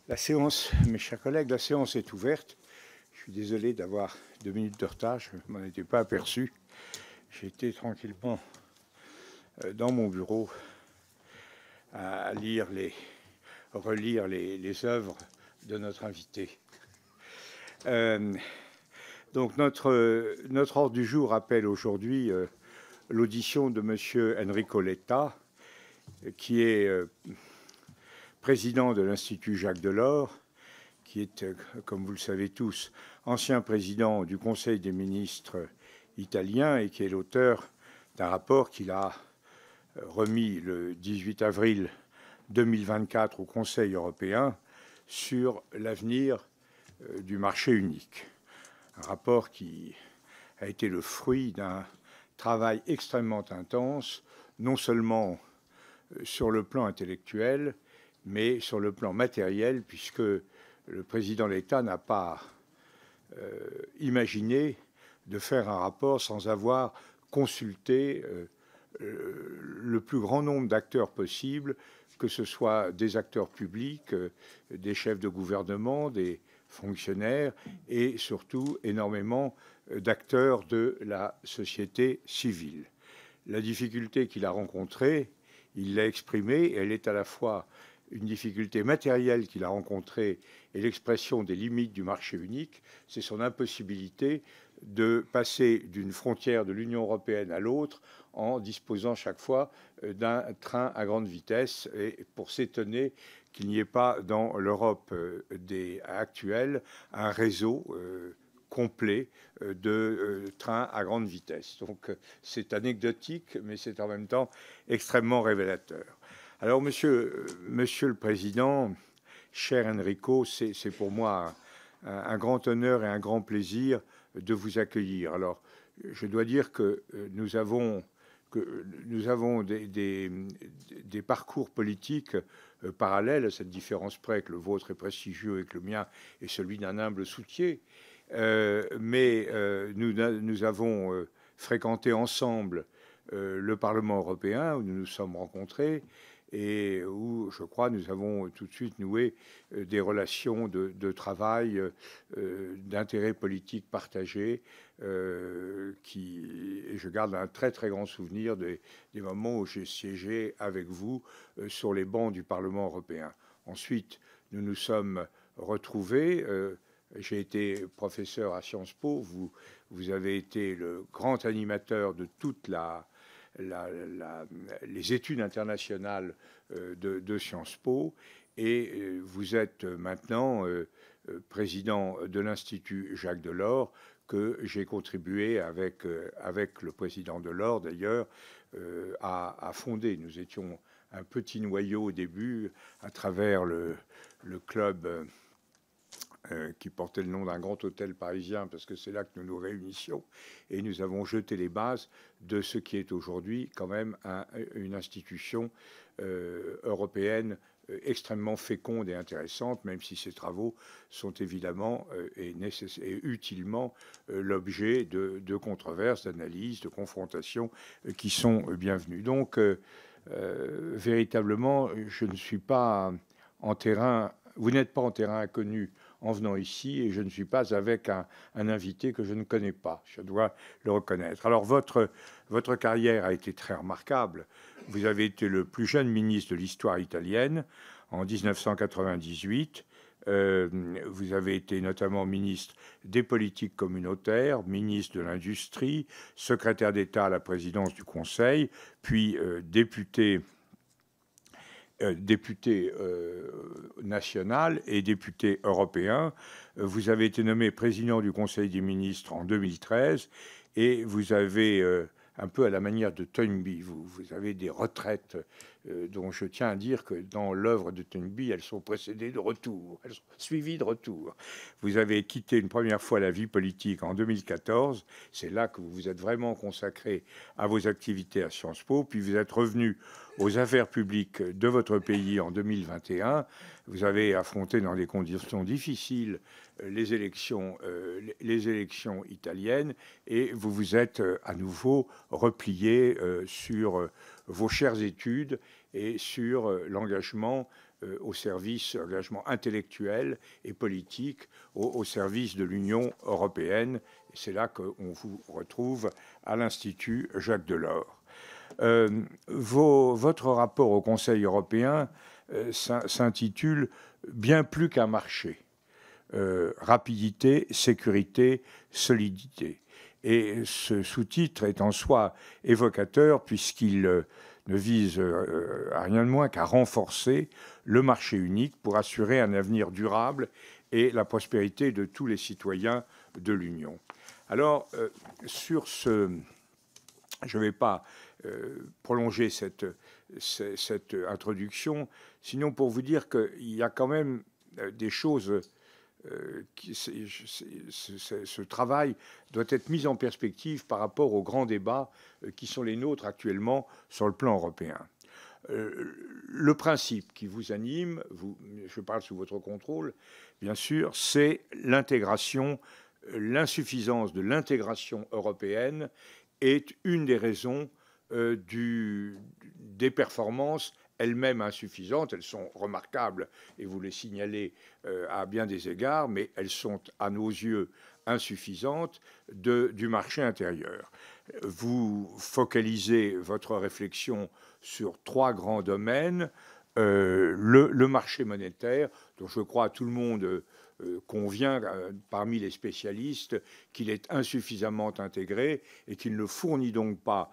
La séance, mes chers collègues, la séance est ouverte. Je suis désolé d'avoir 2 minutes de retard, je ne m'en étais pas aperçu. J'étais tranquillement dans mon bureau à relire les œuvres de notre invité. Donc notre ordre du jour appelle aujourd'hui l'audition de M. Enrico Letta, qui est président de l'Institut Jacques Delors, qui est, comme vous le savez tous, ancien président du Conseil des ministres italien et qui est l'auteur d'un rapport qu'il a remis le 18 avril 2024 au Conseil européen sur l'avenir du marché unique. Un rapport qui a été le fruit d'un travail extrêmement intense, non seulement sur le plan intellectuel, mais sur le plan matériel, puisque le président de l'État n'a pas imaginé de faire un rapport sans avoir consulté le plus grand nombre d'acteurs possibles, que ce soit des acteurs publics, des chefs de gouvernement, des fonctionnaires et surtout énormément d'acteurs de la société civile. La difficulté qu'il a rencontrée, il l'a exprimée, elle est à la fois une difficulté matérielle qu'il a rencontrée et l'expression des limites du marché unique, c'est son impossibilité de passer d'une frontière de l'Union européenne à l'autre en disposant chaque fois d'un train à grande vitesse et pour s'étonner qu'il n'y ait pas dans l'Europe actuelle un réseau complet de trains à grande vitesse. Donc c'est anecdotique, mais c'est en même temps extrêmement révélateur. Alors, monsieur le Président, cher Enrico, c'est pour moi un grand honneur et un grand plaisir de vous accueillir. Alors, je dois dire que nous avons des parcours politiques parallèles, à cette différence près que le vôtre est prestigieux et que le mien est celui d'un humble soutier. Mais nous avons fréquenté ensemble le Parlement européen, où nous nous sommes rencontrés, et où, je crois, nous avons tout de suite noué des relations de travail, d'intérêt politique partagé, et je garde un très très grand souvenir des moments où j'ai siégé avec vous sur les bancs du Parlement européen. Ensuite, nous nous sommes retrouvés. J'ai été professeur à Sciences Po, vous avez été le grand animateur de toute les études internationales de Sciences Po, et vous êtes maintenant président de l'Institut Jacques Delors, que j'ai contribué avec le président Delors d'ailleurs à fonder. Nous étions un petit noyau au début à travers le club qui portait le nom d'un grand hôtel parisien, parce que c'est là que nous nous réunissions, et nous avons jeté les bases de ce qui est aujourd'hui quand même une institution européenne extrêmement féconde et intéressante, même si ces travaux sont évidemment et utilement l'objet de controverses, d'analyses, de confrontations qui sont bienvenues. Donc, véritablement, je ne suis pas en terrain, vous n'êtes pas en terrain inconnu en venant ici, et je ne suis pas avec un invité que je ne connais pas, je dois le reconnaître. Alors votre carrière a été très remarquable. Vous avez été le plus jeune ministre de l'histoire italienne en 1998. Vous avez été notamment ministre des politiques communautaires, ministre de l'Industrie, secrétaire d'État à la présidence du Conseil, puis député national et député européen. Vous avez été nommé président du Conseil des ministres en 2013 et vous avez, un peu à la manière de Toynbee, vous avez des retraites dont je tiens à dire que dans l'œuvre de Toynbee, elles sont précédées de retours, elles sont suivies de retours. Vous avez quitté une première fois la vie politique en 2014, c'est là que vous vous êtes vraiment consacré à vos activités à Sciences Po, puis vous êtes revenu aux affaires publiques de votre pays en 2021. Vous avez affronté dans des conditions difficiles les élections italiennes, et vous vous êtes à nouveau replié sur vos chères études et sur l'engagement au service, engagement intellectuel et politique au service de l'Union européenne. Et c'est là qu'on vous retrouve à l'Institut Jacques Delors. Votre rapport au Conseil européen s'intitule « Bien plus qu'un marché ». Rapidité, sécurité, solidité. Et ce sous-titre est en soi évocateur puisqu'il ne vise à rien de moins qu'à renforcer le marché unique pour assurer un avenir durable et la prospérité de tous les citoyens de l'Union. Alors, sur ce... Je ne vais pas prolonger cette introduction, sinon pour vous dire qu'il y a quand même des choses... ce travail doit être mis en perspective par rapport aux grands débats qui sont les nôtres actuellement sur le plan européen. Le principe qui vous anime, je parle sous votre contrôle, bien sûr, c'est l'intégration, l'insuffisance de l'intégration européenne est une des raisons des performances elles-mêmes insuffisantes. Elles sont remarquables, et vous les signalez à bien des égards, mais elles sont, à nos yeux, insuffisantes du marché intérieur. Vous focalisez votre réflexion sur 3 grands domaines. Le marché monétaire, dont je crois tout le monde convient parmi les spécialistes qu'il est insuffisamment intégré et qu'il ne fournit donc pas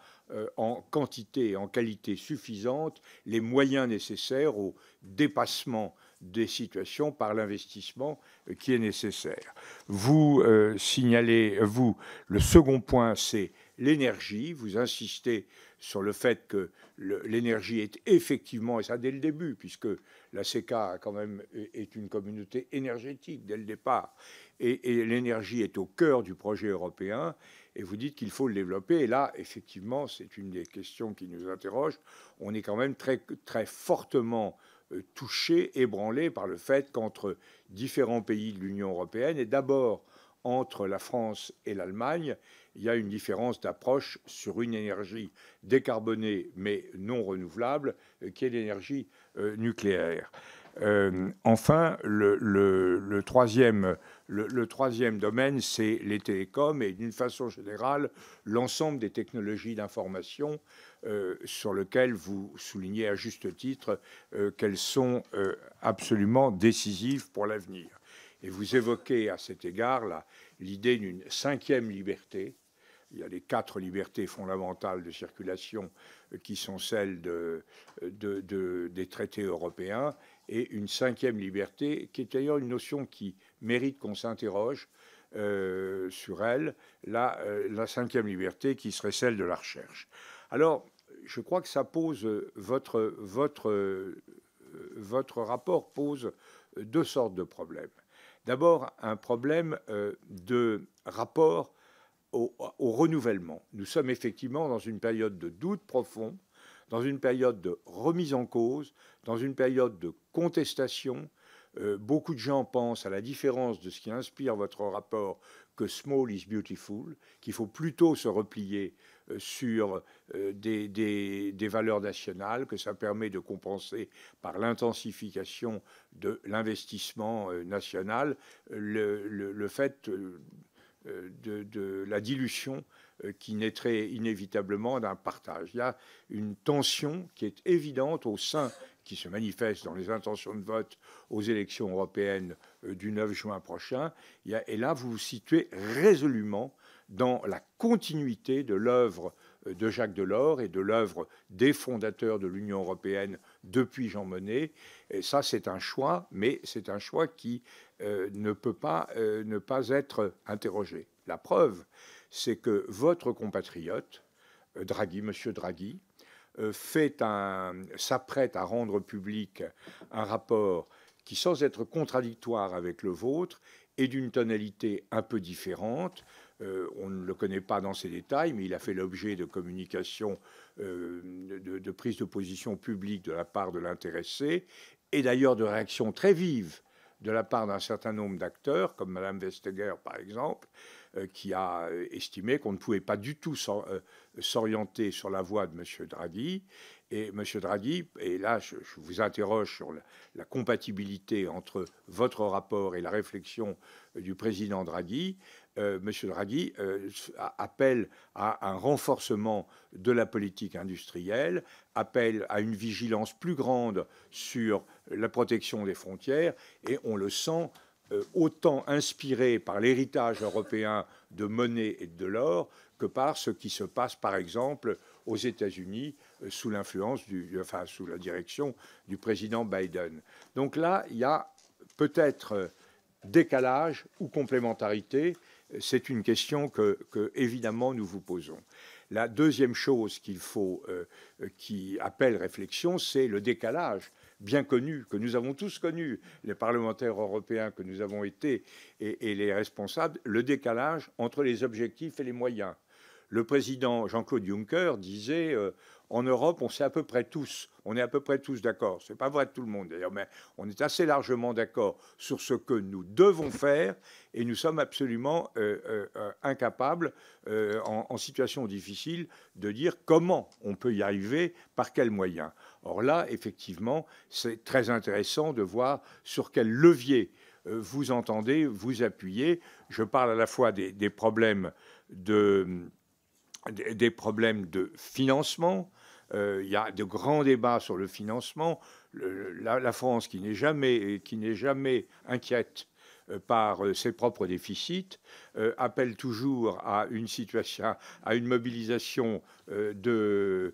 en quantité et en qualité suffisante les moyens nécessaires au dépassement des situations par l'investissement qui est nécessaire. Vous signalez, le second point, c'est l'énergie. Vous insistez sur le fait que l'énergie est effectivement, et ça dès le début, puisque la CECA quand même est une communauté énergétique dès le départ, et l'énergie est au cœur du projet européen, et vous dites qu'il faut le développer. Et là, effectivement, c'est une des questions qui nous interroge. On est quand même très, très fortement touché, ébranlé par le fait qu'entre différents pays de l'Union européenne, et d'abord entre la France et l'Allemagne, il y a une différence d'approche sur une énergie décarbonée mais non renouvelable, qui est l'énergie nucléaire. Enfin, le troisième domaine, c'est les télécoms et d'une façon générale, l'ensemble des technologies d'information sur lesquelles vous soulignez à juste titre qu'elles sont absolument décisives pour l'avenir. Et vous évoquez à cet égard l'idée d'une 5e liberté. Il y a les 4 libertés fondamentales de circulation qui sont celles des traités européens, et une 5e liberté qui est d'ailleurs une notion qui mérite qu'on s'interroge sur elle, la 5e liberté qui serait celle de la recherche. Alors, je crois que ça pose, votre rapport pose 2 sortes de problèmes. D'abord, un problème de rapport au renouvellement. Nous sommes effectivement dans une période de doute profond, dans une période de remise en cause, dans une période de contestation. Beaucoup de gens pensent, à la différence de ce qui inspire votre rapport, que small is beautiful, qu'il faut plutôt se replier sur des valeurs nationales, que ça permet de compenser par l'intensification de l'investissement national le fait de la dilution qui naîtrait inévitablement d'un partage. Il y a une tension qui est évidente au sein, qui se manifeste dans les intentions de vote aux élections européennes du 9 juin prochain. Et là, vous vous situez résolument dans la continuité de l'œuvre de Jacques Delors et de l'œuvre des fondateurs de l'Union européenne depuis Jean Monnet. Et ça, c'est un choix, mais c'est un choix qui ne peut pas ne pas être interrogé. La preuve, c'est que votre compatriote, Draghi, M. Draghi, s'apprête à rendre public un rapport qui, sans être contradictoire avec le vôtre, est d'une tonalité un peu différente. On ne le connaît pas dans ses détails, mais il a fait l'objet de communications, de prise de position publique de la part de l'intéressé, et d'ailleurs de réactions très vives de la part d'un certain nombre d'acteurs, comme Mme Vestager par exemple, qui a estimé qu'on ne pouvait pas du tout s'orienter sur la voie de M. Draghi. Et M. Draghi, et là je vous interroge sur la compatibilité entre votre rapport et la réflexion du président Draghi, M. Draghi appelle à un renforcement de la politique industrielle, appelle à une vigilance plus grande sur la protection des frontières, et on le sent autant inspiré par l'héritage européen de monnaie et de l'or que par ce qui se passe, par exemple, aux États-Unis sous l'influence sous la direction du président Biden. Donc là, il y a peut-être décalage ou complémentarité. C'est une question que évidemment nous vous posons. La deuxième chose qui appelle réflexion, c'est le décalage bien connu, que nous avons tous connu, les parlementaires européens que nous avons été et les responsables, le décalage entre les objectifs et les moyens. Le président Jean-Claude Juncker disait en Europe, on est à peu près tous d'accord. C'est pas vrai de tout le monde d'ailleurs, mais on est assez largement d'accord sur ce que nous devons faire, et nous sommes absolument incapables, en situation difficile, de dire comment on peut y arriver, par quels moyens. Or là, effectivement, c'est très intéressant de voir sur quel levier vous entendez vous appuyer. Je parle à la fois des problèmes de financement. Il y a de grands débats sur le financement. La France, qui n'est jamais inquiète par ses propres déficits, appelle toujours à une mobilisation de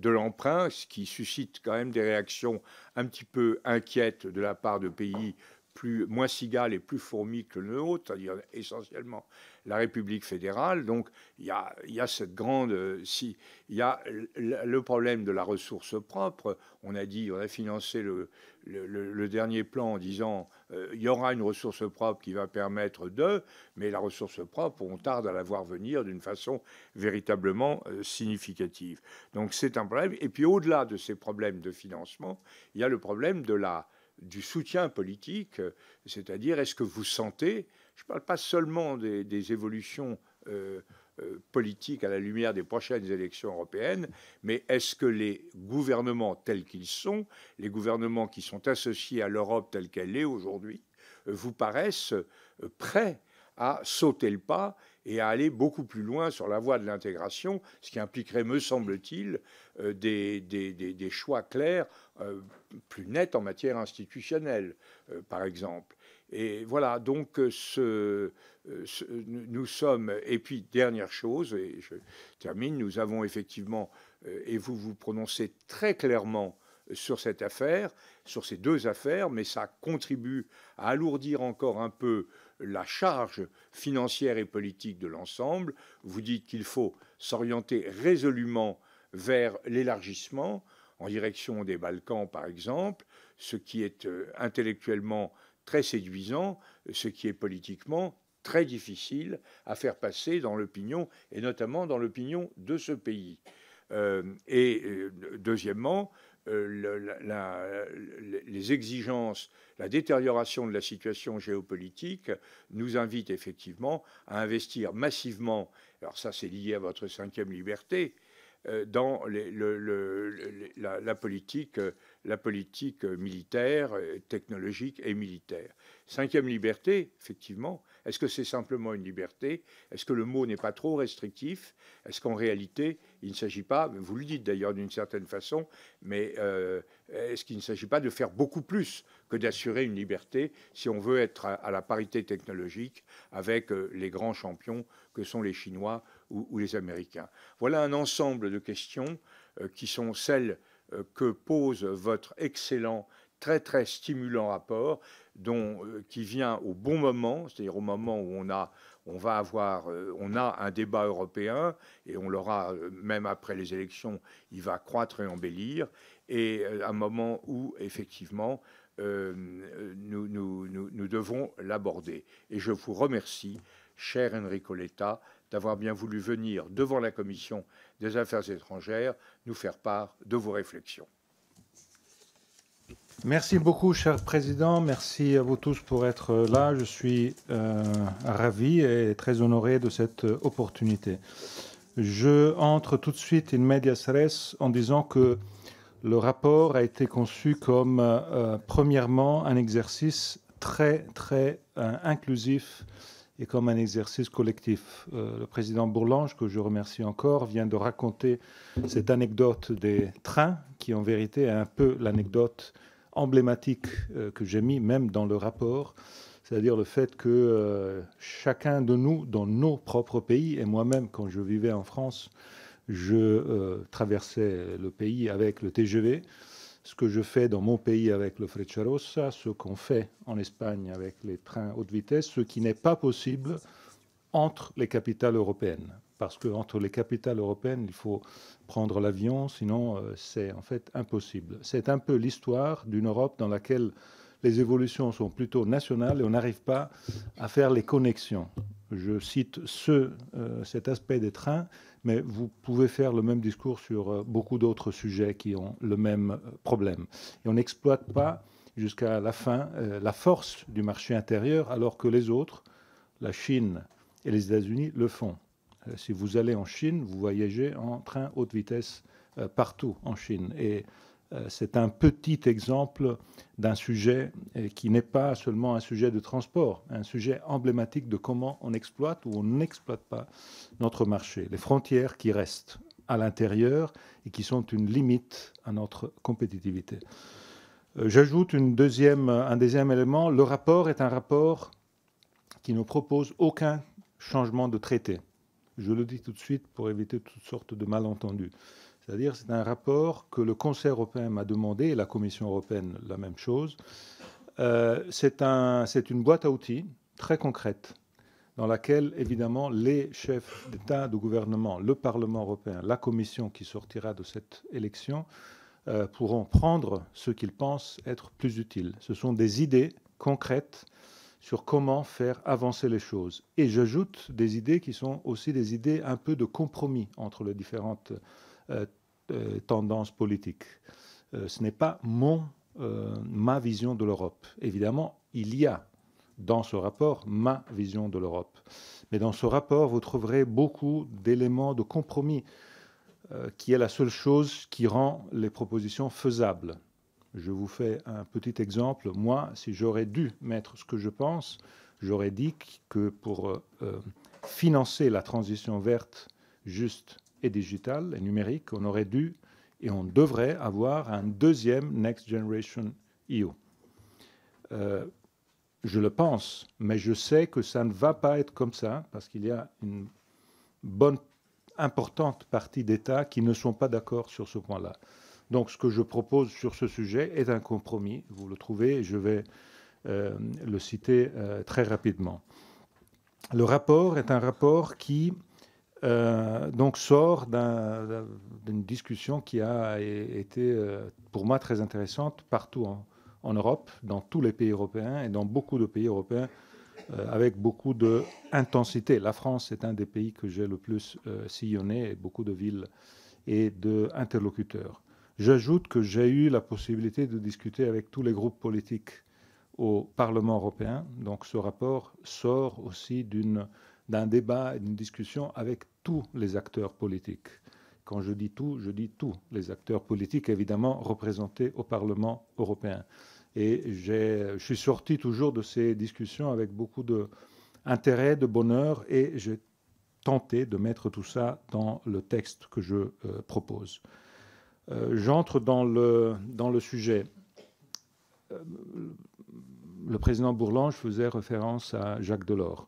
l'emprunt, ce qui suscite quand même des réactions un petit peu inquiètes de la part de pays moins cigales et plus fourmis que le nôtre, c'est-à-dire essentiellement la République fédérale. Donc il y a cette grande... il y a le problème de la ressource propre. On a financé le dernier plan en disant il y aura une ressource propre qui va permettre mais la ressource propre, on tarde à la voir venir d'une façon véritablement significative. Donc c'est un problème. Et puis au-delà de ces problèmes de financement, il y a le problème du soutien politique, c'est-à-dire est-ce que vous sentez, je ne parle pas seulement des évolutions politiques à la lumière des prochaines élections européennes, mais est-ce que les gouvernements tels qu'ils sont, les gouvernements qui sont associés à l'Europe telle qu'elle est aujourd'hui, vous paraissent prêts à sauter le pas et à aller beaucoup plus loin sur la voie de l'intégration, ce qui impliquerait, me semble-t-il, des choix clairs, plus nets en matière institutionnelle, par exemple. Et voilà, donc nous sommes... Et puis, dernière chose, et je termine, nous avons effectivement, et vous vous prononcez très clairement sur cette affaire, sur ces deux affaires, mais ça contribue à alourdir encore un peu la charge financière et politique de l'ensemble. Vous dites qu'il faut s'orienter résolument vers l'élargissement, en direction des Balkans par exemple, ce qui est intellectuellement très séduisant, ce qui est politiquement très difficile à faire passer dans l'opinion, et notamment dans l'opinion de ce pays. Deuxièmement, les exigences, la détérioration de la situation géopolitique nous invite effectivement à investir massivement, alors ça c'est lié à votre cinquième liberté, dans la politique militaire, technologique et militaire. Cinquième liberté, effectivement, est-ce que c'est simplement une liberté? Est-ce que le mot n'est pas trop restrictif? Est-ce qu'en réalité, il ne s'agit pas, vous le dites d'ailleurs d'une certaine façon, mais est-ce qu'il ne s'agit pas de faire beaucoup plus que d'assurer une liberté si on veut être à la parité technologique avec les grands champions que sont les Chinois ou les Américains? Voilà un ensemble de questions qui sont celles que pose votre excellent, très très stimulant rapport, qui vient au bon moment, c'est-à-dire au moment où on a un débat européen, et on l'aura même après les élections, il va croître et embellir, et un moment où effectivement nous devons l'aborder. Et je vous remercie, cher Enrico Letta, d'avoir bien voulu venir devant la Commission des Affaires étrangères nous faire part de vos réflexions. Merci beaucoup, cher Président. Merci à vous tous pour être là. Je suis ravi et très honoré de cette opportunité. Je entre tout de suite in medias res en disant que Le rapport a été conçu comme, premièrement, un exercice très inclusif et comme un exercice collectif. Le président Bourlanges, que je remercie encore, vient de raconter cette anecdote des trains, qui en vérité est un peu l'anecdote emblématique que j'ai mis même dans le rapport, c'est-à-dire le fait que chacun de nous, dans nos propres pays, et moi-même, quand je vivais en France, je traversais le pays avec le TGV, ce que je fais dans mon pays avec le Frecciarossa, ce qu'on fait en Espagne avec les trains haute vitesse, ce qui n'est pas possible entre les capitales européennes. Parce qu'entre les capitales européennes, il faut prendre l'avion, sinon c'est en fait impossible. C'est un peu l'histoire d'une Europe dans laquelle les évolutions sont plutôt nationales et on n'arrive pas à faire les connexions. Je cite cet aspect des trains, mais vous pouvez faire le même discours sur beaucoup d'autres sujets qui ont le même problème. Et on n'exploite pas jusqu'à la fin la force du marché intérieur, alors que les autres, la Chine et les États-Unis, le font. Si vous allez en Chine, vous voyagez en train haute vitesse partout en Chine. Et c'est un petit exemple d'un sujet qui n'est pas seulement un sujet de transport, un sujet emblématique de comment on exploite ou on n'exploite pas notre marché. Les frontières qui restent à l'intérieur et qui sont une limite à notre compétitivité. J'ajoute un deuxième élément. Le rapport est un rapport qui ne propose aucun changement de traité. Je le dis tout de suite pour éviter toutes sortes de malentendus. C'est-à-dire c'est un rapport que le Conseil européen m'a demandé, et la Commission européenne la même chose. C'est une boîte à outils très concrète dans laquelle, évidemment, les chefs d'État, de gouvernement, le Parlement européen, la Commission qui sortira de cette élection, pourront prendre ce qu'ils pensent être plus utile. Ce sont des idées concrètes sur comment faire avancer les choses. Et j'ajoute des idées qui sont aussi des idées un peu de compromis entre les différentes tendances politiques. Ce n'est pas ma vision de l'Europe. Évidemment, il y a dans ce rapport ma vision de l'Europe. Mais dans ce rapport, vous trouverez beaucoup d'éléments de compromis qui est la seule chose qui rend les propositions faisables. Je vous fais un petit exemple. Moi, si j'aurais dû mettre ce que je pense, j'aurais dit que pour financer la transition verte, juste et digitale et numérique, on aurait dû et on devrait avoir un deuxième Next Generation EU. Je le pense, mais je sais que ça ne va pas être comme ça parce qu'il y a une bonne, importante partie d'États qui ne sont pas d'accord sur ce point-là. Donc, ce que je propose sur ce sujet est un compromis. Vous le trouvez, je vais le citer très rapidement. Le rapport est un rapport qui donc sort d'une discussion qui a été, pour moi, très intéressante partout en Europe, dans tous les pays européens et dans beaucoup de pays européens avec beaucoup d'intensité. La France est un des pays que j'ai le plus sillonné, et beaucoup de villes et d'interlocuteurs. J'ajoute que j'ai eu la possibilité de discuter avec tous les groupes politiques au Parlement européen. Donc ce rapport sort aussi d'un débat et d'une discussion avec tous les acteurs politiques. Quand je dis tous les acteurs politiques, évidemment représentés au Parlement européen. Et je suis sorti toujours de ces discussions avec beaucoup d'intérêt, de bonheur, et j'ai tenté de mettre tout ça dans le texte que je propose. J'entre dans le sujet. Le président Bourlanges faisait référence à Jacques Delors.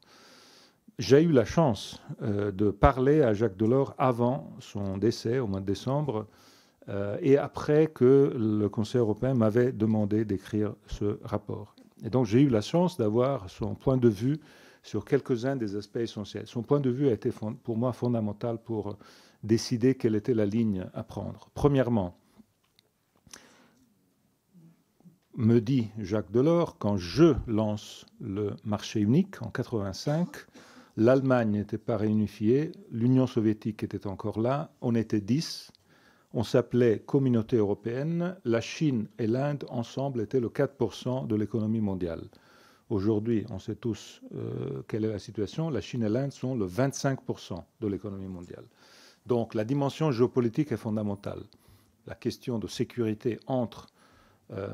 J'ai eu la chance de parler à Jacques Delors avant son décès, au mois de décembre, et après que le Conseil européen m'avait demandé d'écrire ce rapport. Et donc j'ai eu la chance d'avoir son point de vue sur quelques-uns des aspects essentiels. Son point de vue a été pour moi fondamental pour décider quelle était la ligne à prendre. Premièrement, me dit Jacques Delors, quand je lance le marché unique en 1985, l'Allemagne n'était pas réunifiée, l'Union soviétique était encore là, on était 10, on s'appelait Communauté européenne, la Chine et l'Inde ensemble étaient le 4% de l'économie mondiale. Aujourd'hui, on sait tous quelle est la situation, la Chine et l'Inde sont le 25% de l'économie mondiale. Donc la dimension géopolitique est fondamentale. la question de sécurité entre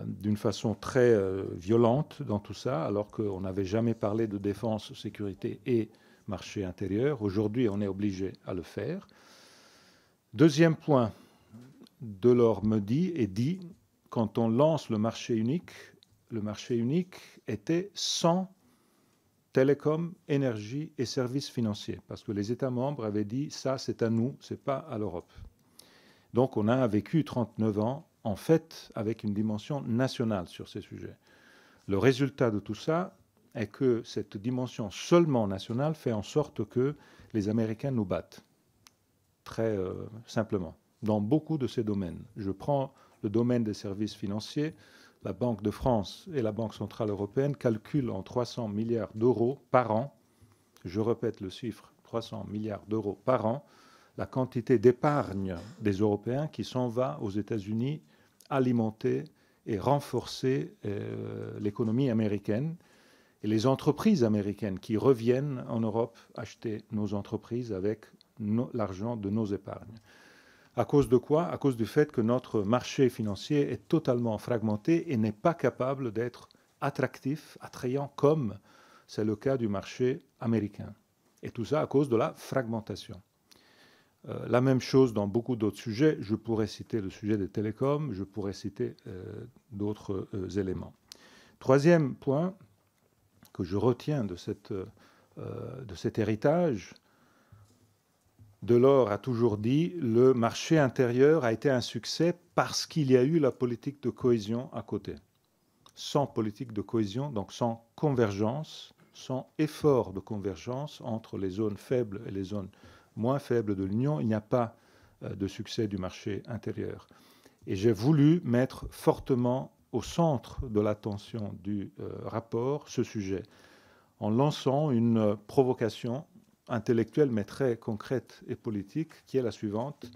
d'une façon très violente dans tout ça, alors qu'on n'avait jamais parlé de défense, sécurité et marché intérieur. Aujourd'hui, on est obligé à le faire. Deuxième point, Delors me dit, quand on lance le marché unique était sans télécom, énergie et services financiers, parce que les États membres avaient dit ça c'est à nous, c'est pas à l'Europe. Donc on a vécu 39 ans en fait avec une dimension nationale sur ces sujets. Le résultat de tout ça est que cette dimension seulement nationale fait en sorte que les Américains nous battent, très simplement, dans beaucoup de ces domaines. Je prends le domaine des services financiers. La Banque de France et la Banque centrale européenne calculent en 300 milliards d'euros par an, je répète le chiffre, 300 milliards d'euros par an, la quantité d'épargne des Européens qui s'en va aux États-Unis alimenter et renforcer l'économie américaine et les entreprises américaines qui reviennent en Europe acheter nos entreprises avec l'argent de nos épargnes. À cause de quoi? À cause du fait que notre marché financier est totalement fragmenté et n'est pas capable d'être attractif, attrayant, comme c'est le cas du marché américain. Et tout ça à cause de la fragmentation. La même chose dans beaucoup d'autres sujets. Je pourrais citer le sujet des télécoms, je pourrais citer d'autres éléments. Troisième point que je retiens de cet héritage, Delors a toujours dit le marché intérieur a été un succès parce qu'il y a eu la politique de cohésion à côté. Sans politique de cohésion, donc sans convergence, sans effort de convergence entre les zones faibles et les zones moins faibles de l'Union, il n'y a pas de succès du marché intérieur. Et j'ai voulu mettre fortement au centre de l'attention du rapport ce sujet, en lançant une provocation intellectuelle mais très concrète et politique, qui est la suivante.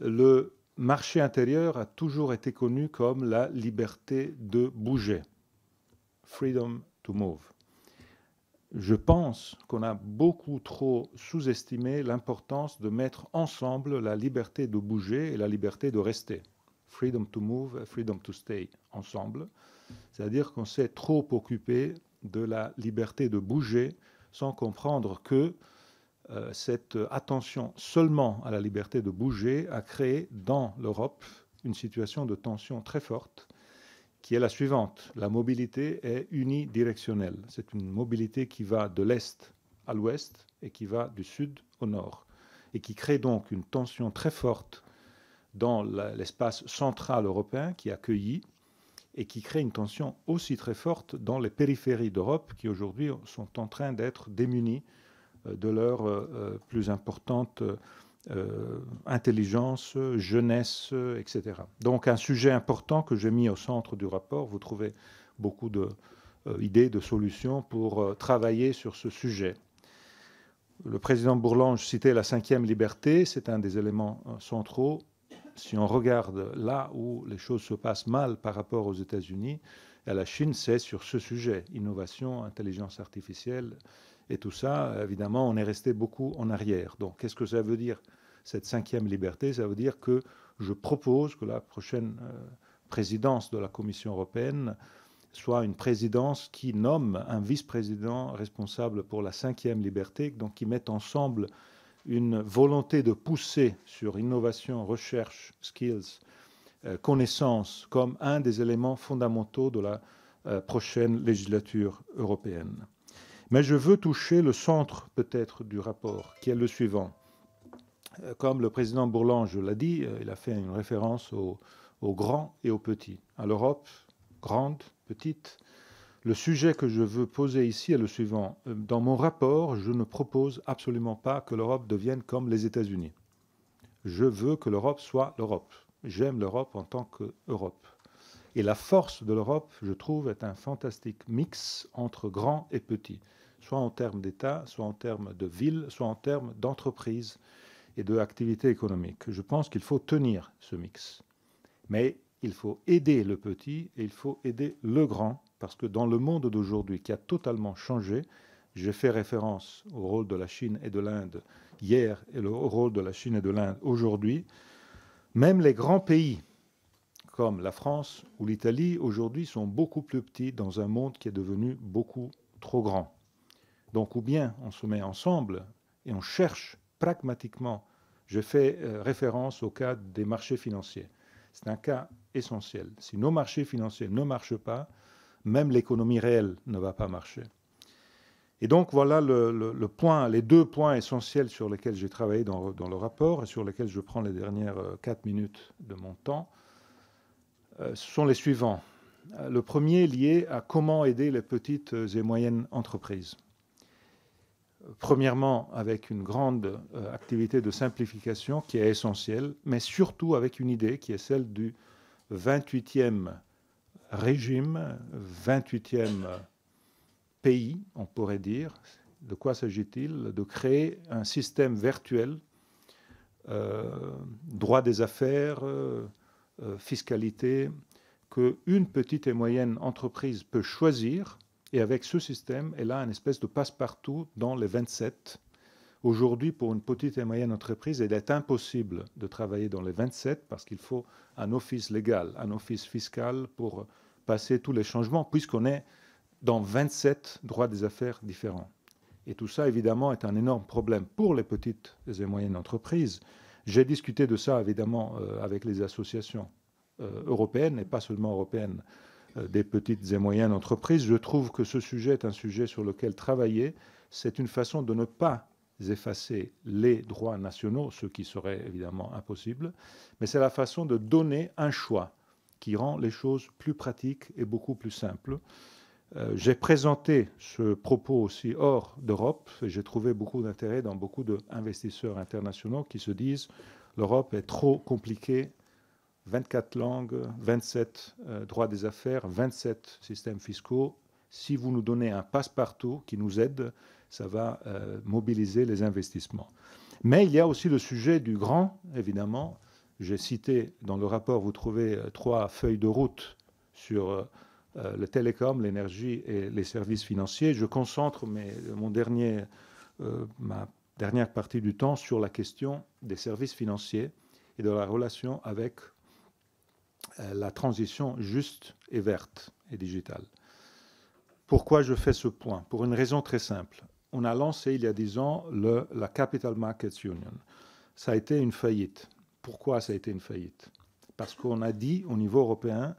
Le marché intérieur a toujours été connu comme la liberté de bouger, freedom to move. Je pense qu'on a beaucoup trop sous-estimé l'importance de mettre ensemble la liberté de bouger et la liberté de rester. Freedom to move, freedom to stay, ensemble. C'est-à-dire qu'on s'est trop occupé de la liberté de bouger sans comprendre que cette attention seulement à la liberté de bouger a créé dans l'Europe une situation de tension très forte qui est la suivante. La mobilité est unidirectionnelle. C'est une mobilité qui va de l'Est à l'Ouest et qui va du Sud au Nord et qui crée donc une tension très forte dans l'espace central européen qui accueillit et qui crée une tension aussi très forte dans les périphéries d'Europe qui aujourd'hui sont en train d'être démunies de leur plus importante intelligence, jeunesse, etc. Donc un sujet important que j'ai mis au centre du rapport. Vous trouvez beaucoup d'idées, de solutions pour travailler sur ce sujet. Le président Bourlange citait la 5e liberté, c'est un des éléments centraux. Si on regarde là où les choses se passent mal par rapport aux États-Unis et à la Chine, c'est sur ce sujet, innovation, intelligence artificielle et tout ça. Évidemment, on est resté beaucoup en arrière. Donc, qu'est-ce que ça veut dire, cette 5e liberté? Ça veut dire que je propose que la prochaine présidence de la Commission européenne soit une présidence qui nomme un vice-président responsable pour la 5e liberté, donc qui mette ensemble une volonté de pousser sur innovation, recherche, skills, connaissance, comme un des éléments fondamentaux de la prochaine législature européenne. Mais je veux toucher le centre peut-être du rapport, qui est le suivant. Comme le président Bourlange l'a dit, il a fait une référence aux grands et aux petits, à l'Europe, grande, petite. Le sujet que je veux poser ici est le suivant. Dans mon rapport, je ne propose absolument pas que l'Europe devienne comme les États-Unis. Je veux que l'Europe soit l'Europe. J'aime l'Europe en tant qu'Europe. Et la force de l'Europe, je trouve, est un fantastique mix entre grand et petit, soit en termes d'État, soit en termes de ville, soit en termes d'entreprise et d'activité économique. Je pense qu'il faut tenir ce mix. Mais il faut aider le petit et il faut aider le grand, parce que dans le monde d'aujourd'hui qui a totalement changé, j'ai fait référence au rôle de la Chine et de l'Inde hier et au rôle de la Chine et de l'Inde aujourd'hui, Même les grands pays, comme la France ou l'Italie, aujourd'hui sont beaucoup plus petits dans un monde qui est devenu beaucoup trop grand. Donc, ou bien on se met ensemble et on cherche pragmatiquement. Je fais référence au cas des marchés financiers. C'est un cas essentiel. Si nos marchés financiers ne marchent pas, même l'économie réelle ne va pas marcher. Et donc, voilà les 2 points essentiels sur lesquels j'ai travaillé dans le rapport et sur lesquels je prends les dernières 4 minutes de mon temps. Ce sont les suivants. Le premier est lié à comment aider les petites et moyennes entreprises. Premièrement, avec une grande activité de simplification qui est essentielle, mais surtout avec une idée qui est celle du 28e régime, 28e pays, on pourrait dire. De quoi s'agit-il? De créer un système virtuel, droit des affaires, fiscalité, qu'une petite et moyenne entreprise peut choisir. Et avec ce système, elle a une espèce de passe-partout dans les 27. Aujourd'hui, pour une petite et moyenne entreprise, il est impossible de travailler dans les 27 parce qu'il faut un office légal, un office fiscal pour passer tous les changements, puisqu'on est dans 27 droits des affaires différents. Et tout ça, évidemment, est un énorme problème pour les petites et moyennes entreprises. J'ai discuté de ça, évidemment, avec les associations européennes, et pas seulement européennes, des petites et moyennes entreprises. Je trouve que ce sujet est un sujet sur lequel travailler. C'est une façon de ne pas effacer les droits nationaux, ce qui serait évidemment impossible, mais c'est la façon de donner un choix qui rend les choses plus pratiques et beaucoup plus simples. J'ai présenté ce propos aussi hors d'Europe et j'ai trouvé beaucoup d'intérêt dans beaucoup d'investisseurs internationaux qui se disent l'Europe est trop compliquée, 24 langues, 27 droits des affaires, 27 systèmes fiscaux. Si vous nous donnez un passe-partout qui nous aide, ça va mobiliser les investissements. Mais il y a aussi le sujet du grand, évidemment. J'ai cité dans le rapport, vous trouvez 3 feuilles de route sur le télécom, l'énergie et les services financiers. Je concentre ma dernière partie du temps sur la question des services financiers et de la relation avec la transition juste et verte et digitale. Pourquoi je fais ce point? Pour une raison très simple. On a lancé il y a 10 ans la Capital Markets Union. Ça a été une faillite. Pourquoi ça a été une faillite? Parce qu'on a dit au niveau européen,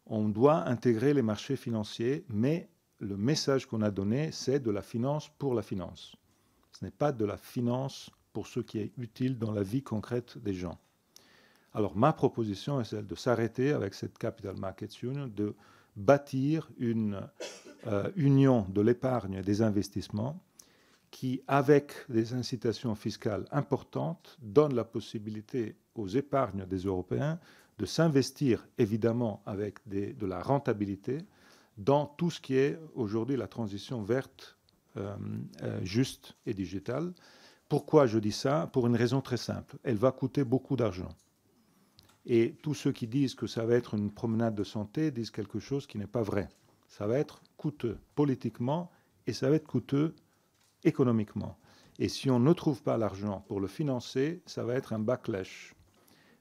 on doit intégrer les marchés financiers, mais le message qu'on a donné, c'est de la finance pour la finance. Ce n'est pas de la finance pour ce qui est utile dans la vie concrète des gens. Alors ma proposition est celle de s'arrêter avec cette Capital Markets Union, de bâtir une union de l'épargne et des investissements qui, avec des incitations fiscales importantes, donne la possibilité aux épargnes des Européens de s'investir, évidemment, avec de la rentabilité dans tout ce qui est aujourd'hui la transition verte, juste et digitale. Pourquoi je dis ça? Pour une raison très simple. Elle va coûter beaucoup d'argent. Et tous ceux qui disent que ça va être une promenade de santé disent quelque chose qui n'est pas vrai. Ça va être coûteux politiquement et ça va être coûteux économiquement. Et si on ne trouve pas l'argent pour le financer, ça va être un backlash.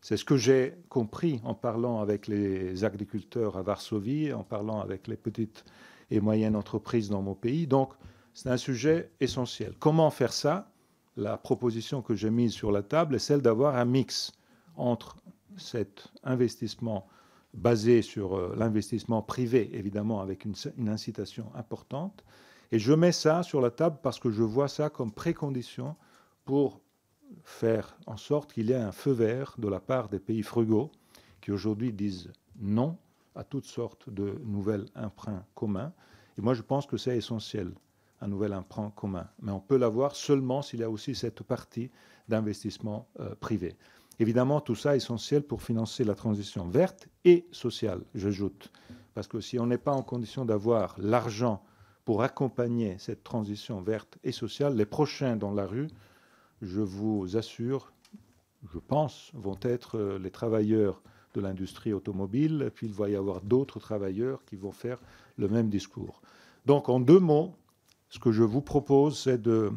C'est ce que j'ai compris en parlant avec les agriculteurs à Varsovie, en parlant avec les petites et moyennes entreprises dans mon pays. Donc, c'est un sujet essentiel. Comment faire ça? La proposition que j'ai mise sur la table est celle d'avoir un mix entre cet investissement basé sur l'investissement privé, évidemment, avec une incitation importante. Et je mets ça sur la table parce que je vois ça comme précondition pour faire en sorte qu'il y ait un feu vert de la part des pays frugaux qui aujourd'hui disent non à toutes sortes de nouveaux emprunts communs. Et moi, je pense que c'est essentiel, un nouvel emprunt commun. Mais on peut l'avoir seulement s'il y a aussi cette partie d'investissement privé. Évidemment, tout ça est essentiel pour financer la transition verte et sociale, j'ajoute. Parce que si on n'est pas en condition d'avoir l'argent pour accompagner cette transition verte et sociale, les prochains dans la rue, je vous assure, je pense, vont être les travailleurs de l'industrie automobile, puis il va y avoir d'autres travailleurs qui vont faire le même discours. Donc, en 2 mots, ce que je vous propose, c'est de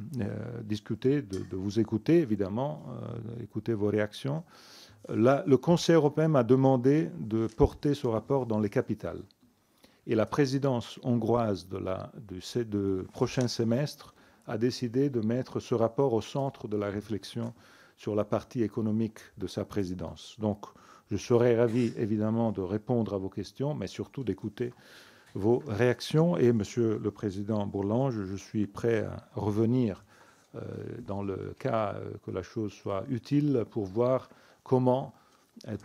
discuter, de vous écouter, évidemment, écouter vos réactions, Le Conseil européen m'a demandé de porter ce rapport dans les capitales. Et la présidence hongroise du prochain semestre a décidé de mettre ce rapport au centre de la réflexion sur la partie économique de sa présidence. Donc, je serai ravi, évidemment, de répondre à vos questions, mais surtout d'écouter vos réactions. Et, Monsieur le Président Bourlange, je suis prêt à revenir dans le cas que la chose soit utile pour voir comment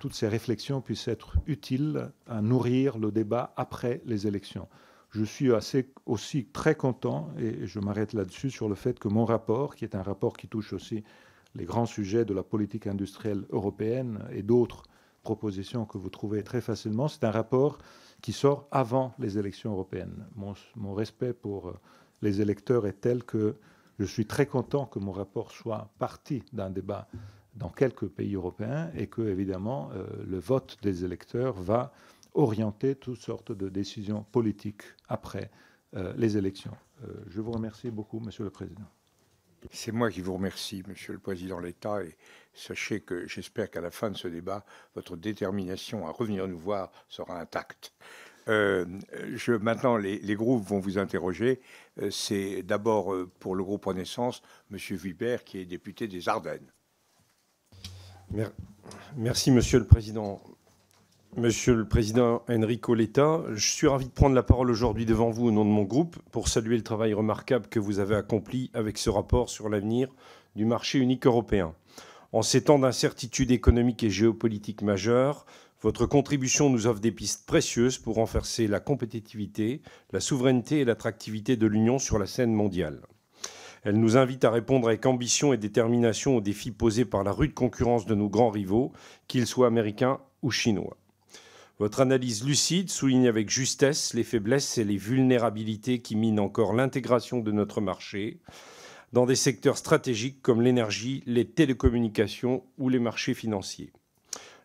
toutes ces réflexions puissent être utiles à nourrir le débat après les élections. Je suis aussi très content, et je m'arrête là-dessus, sur le fait que mon rapport, qui est un rapport qui touche aussi les grands sujets de la politique industrielle européenne et d'autres propositions que vous trouvez très facilement, c'est un rapport qui sort avant les élections européennes. Mon respect pour les électeurs est tel que je suis très content que mon rapport soit parti d'un débat dans quelques pays européens et que, évidemment, le vote des électeurs va orienter toutes sortes de décisions politiques après les élections. Je vous remercie beaucoup, Monsieur le Président. C'est moi qui vous remercie, Monsieur le Président de l'État, et sachez que j'espère qu'à la fin de ce débat, votre détermination à revenir nous voir sera intacte. Maintenant, les groupes vont vous interroger. C'est d'abord pour le groupe Renaissance, Monsieur Vibert, qui est député des Ardennes. Merci, Monsieur le Président. Monsieur le Président Enrico Letta, je suis ravi de prendre la parole aujourd'hui devant vous au nom de mon groupe pour saluer le travail remarquable que vous avez accompli avec ce rapport sur l'avenir du marché unique européen. En ces temps d'incertitude économique et géopolitique majeure, votre contribution nous offre des pistes précieuses pour renforcer la compétitivité, la souveraineté et l'attractivité de l'Union sur la scène mondiale. Elle nous invite à répondre avec ambition et détermination aux défis posés par la rude concurrence de nos grands rivaux, qu'ils soient américains ou chinois. Votre analyse lucide souligne avec justesse les faiblesses et les vulnérabilités qui minent encore l'intégration de notre marché dans des secteurs stratégiques comme l'énergie, les télécommunications ou les marchés financiers.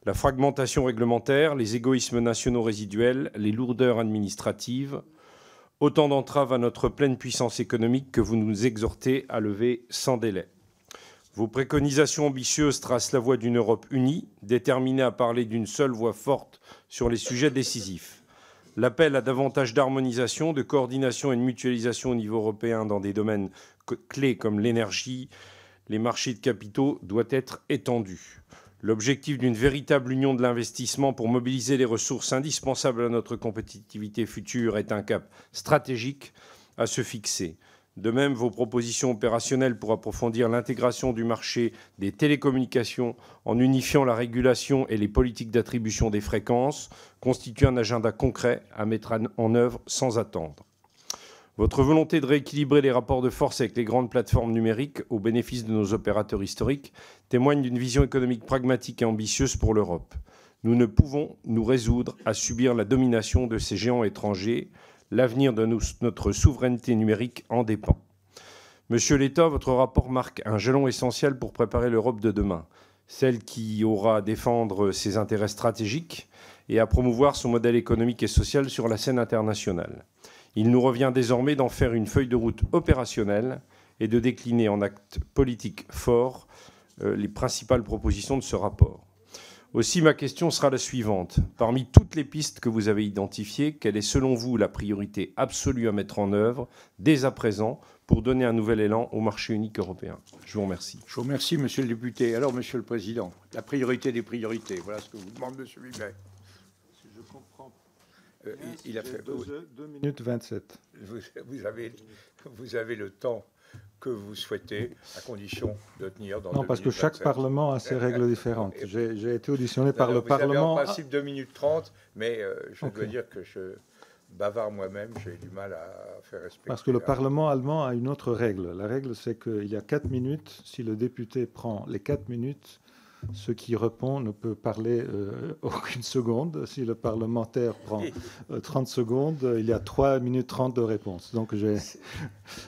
La fragmentation réglementaire, les égoïsmes nationaux résiduels, les lourdeurs administratives, autant d'entraves à notre pleine puissance économique que vous nous exhortez à lever sans délai. Vos préconisations ambitieuses tracent la voie d'une Europe unie, déterminée à parler d'une seule voix forte sur les sujets décisifs. L'appel à davantage d'harmonisation, de coordination et de mutualisation au niveau européen dans des domaines clés comme l'énergie, les marchés de capitaux doit être étendu. L'objectif d'une véritable union de l'investissement pour mobiliser les ressources indispensables à notre compétitivité future est un cap stratégique à se fixer. De même, vos propositions opérationnelles pour approfondir l'intégration du marché des télécommunications en unifiant la régulation et les politiques d'attribution des fréquences constituent un agenda concret à mettre en œuvre sans attendre. Votre volonté de rééquilibrer les rapports de force avec les grandes plateformes numériques au bénéfice de nos opérateurs historiques témoigne d'une vision économique pragmatique et ambitieuse pour l'Europe. Nous ne pouvons nous résoudre à subir la domination de ces géants étrangers. L'avenir de notre souveraineté numérique en dépend. Monsieur Letta, votre rapport marque un jalon essentiel pour préparer l'Europe de demain, celle qui aura à défendre ses intérêts stratégiques et à promouvoir son modèle économique et social sur la scène internationale. Il nous revient désormais d'en faire une feuille de route opérationnelle et de décliner en actes politiques forts les principales propositions de ce rapport. Aussi, ma question sera la suivante. Parmi toutes les pistes que vous avez identifiées, quelle est selon vous la priorité absolue à mettre en œuvre dès à présent pour donner un nouvel élan au marché unique européen? Je vous remercie. Je vous remercie, Monsieur le député. Alors, Monsieur le Président, la priorité des priorités, voilà ce que vous demande Monsieur Vibert. Si je comprends il a fait 2 minutes 27. Vous avez le temps que vous souhaitez, à condition de tenir dans 2 minutes 27. Non, parce que chaque Parlement a ses règles différentes. J'ai été auditionné par le Parlement. Vous avez en principe 2 minutes 30, mais je dois dire que je bavard moi-même, j'ai du mal à faire respecter. Parce que le Parlement allemand a une autre règle. La règle, c'est qu'il y a 4 minutes. Si le député prend les 4 minutes, ce qui répond ne peut parler aucune seconde. Si le parlementaire prend 30 secondes, il y a 3 minutes 30 de réponse. Donc,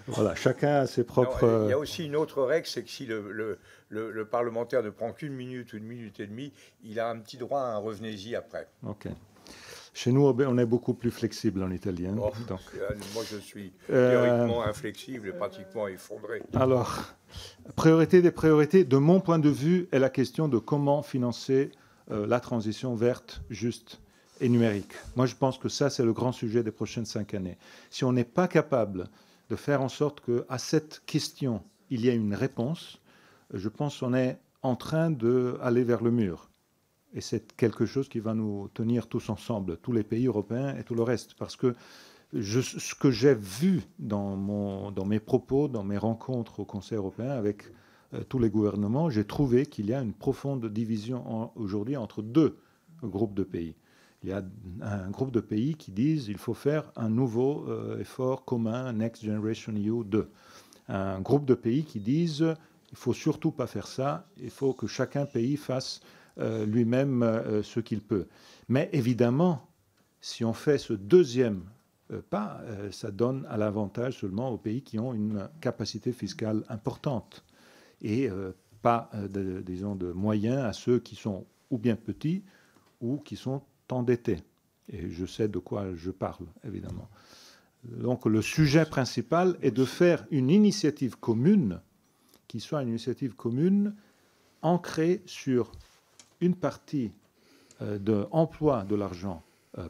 voilà, chacun a ses propres... Non, il y a aussi une autre règle, c'est que si le parlementaire ne prend qu'une minute ou 1 minute et demie, il a un petit droit à un revenez-y après. OK. Chez nous, on est beaucoup plus flexible en italien. Oh, donc. Moi, je suis théoriquement inflexible et pratiquement effondré. Alors, priorité des priorités, de mon point de vue, est la question de comment financer la transition verte, juste et numérique. Moi, je pense que ça, c'est le grand sujet des prochaines 5 années. Si on n'est pas capable de faire en sorte qu'à cette question, il y ait une réponse, je pense qu'on est en train d'aller vers le mur. Et c'est quelque chose qui va nous tenir tous ensemble, tous les pays européens et tout le reste. Parce que ce que j'ai vu dans mes propos, dans mes rencontres au Conseil européen avec tous les gouvernements, j'ai trouvé qu'il y a une profonde division aujourd'hui entre 2 groupes de pays. Il y a un groupe de pays qui disent qu'il faut faire un nouveau effort commun, Next Generation EU 2. Un groupe de pays qui disent il ne faut surtout pas faire ça, il faut que chacun pays fasse lui-même ce qu'il peut. Mais évidemment, si on fait ce deuxième pas, ça donne à l'avantage seulement aux pays qui ont une capacité fiscale importante et pas, disons, de moyens à ceux qui sont ou bien petits ou qui sont endettés. Et je sais de quoi je parle, évidemment. Donc le sujet principal est de faire une initiative commune qui soit une initiative commune ancrée sur une partie d'emploi de l'argent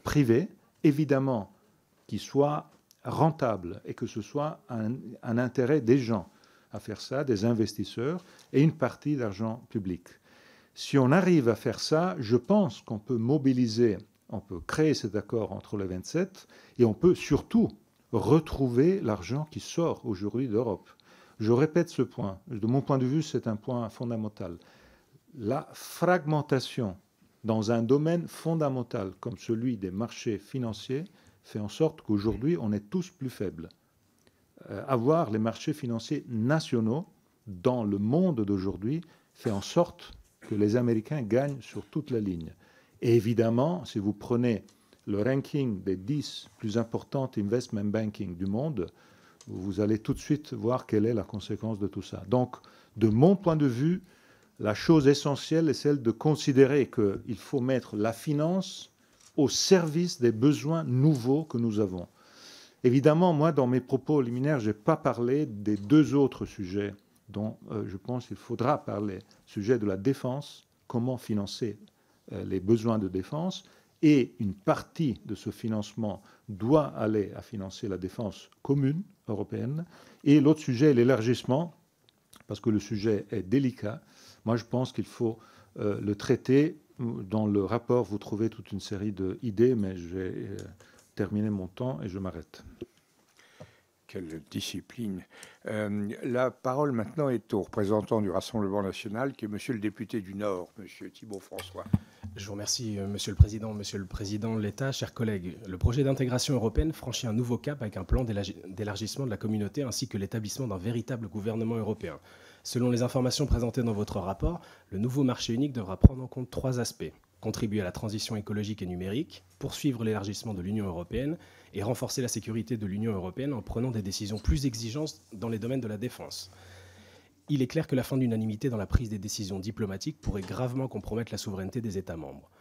privé, évidemment, qui soit rentable et que ce soit un intérêt des gens à faire ça, des investisseurs, et une partie d'argent public. Si on arrive à faire ça, je pense qu'on peut mobiliser, on peut créer cet accord entre les 27 et on peut surtout retrouver l'argent qui sort aujourd'hui d'Europe. Je répète ce point. De mon point de vue, c'est un point fondamental. La fragmentation dans un domaine fondamental comme celui des marchés financiers fait en sorte qu'aujourd'hui, on est tous plus faibles. Avoir les marchés financiers nationaux dans le monde d'aujourd'hui fait en sorte que les Américains gagnent sur toute la ligne. Et évidemment, si vous prenez le ranking des 10 plus importantes investment banking du monde, vous allez tout de suite voir quelle est la conséquence de tout ça. Donc, de mon point de vue, la chose essentielle est celle de considérer qu'il faut mettre la finance au service des besoins nouveaux que nous avons. Évidemment, moi, dans mes propos liminaires, je n'ai pas parlé des 2 autres sujets dont je pense qu'il faudra parler. Sujet de la défense, comment financer les besoins de défense, et une partie de ce financement doit aller à financer la défense commune européenne. Et l'autre sujet est l'élargissement, parce que le sujet est délicat. Moi, je pense qu'il faut le traiter. Dans le rapport, vous trouvez toute une série d'idées, mais j'ai terminé mon temps et je m'arrête. Quelle discipline. La parole maintenant est au représentant du Rassemblement national, qui est monsieur le député du Nord, monsieur Thibault François. Je vous remercie, Monsieur le Président de l'État, chers collègues. Le projet d'intégration européenne franchit un nouveau cap avec un plan d'élargissement de la communauté ainsi que l'établissement d'un véritable gouvernement européen. Selon les informations présentées dans votre rapport, le nouveau marché unique devra prendre en compte 3 aspects. Contribuer à la transition écologique et numérique, poursuivre l'élargissement de l'Union européenne et renforcer la sécurité de l'Union européenne en prenant des décisions plus exigeantes dans les domaines de la défense. Il est clair que la fin de l'unanimité dans la prise des décisions diplomatiques pourrait gravement compromettre la souveraineté des États membres.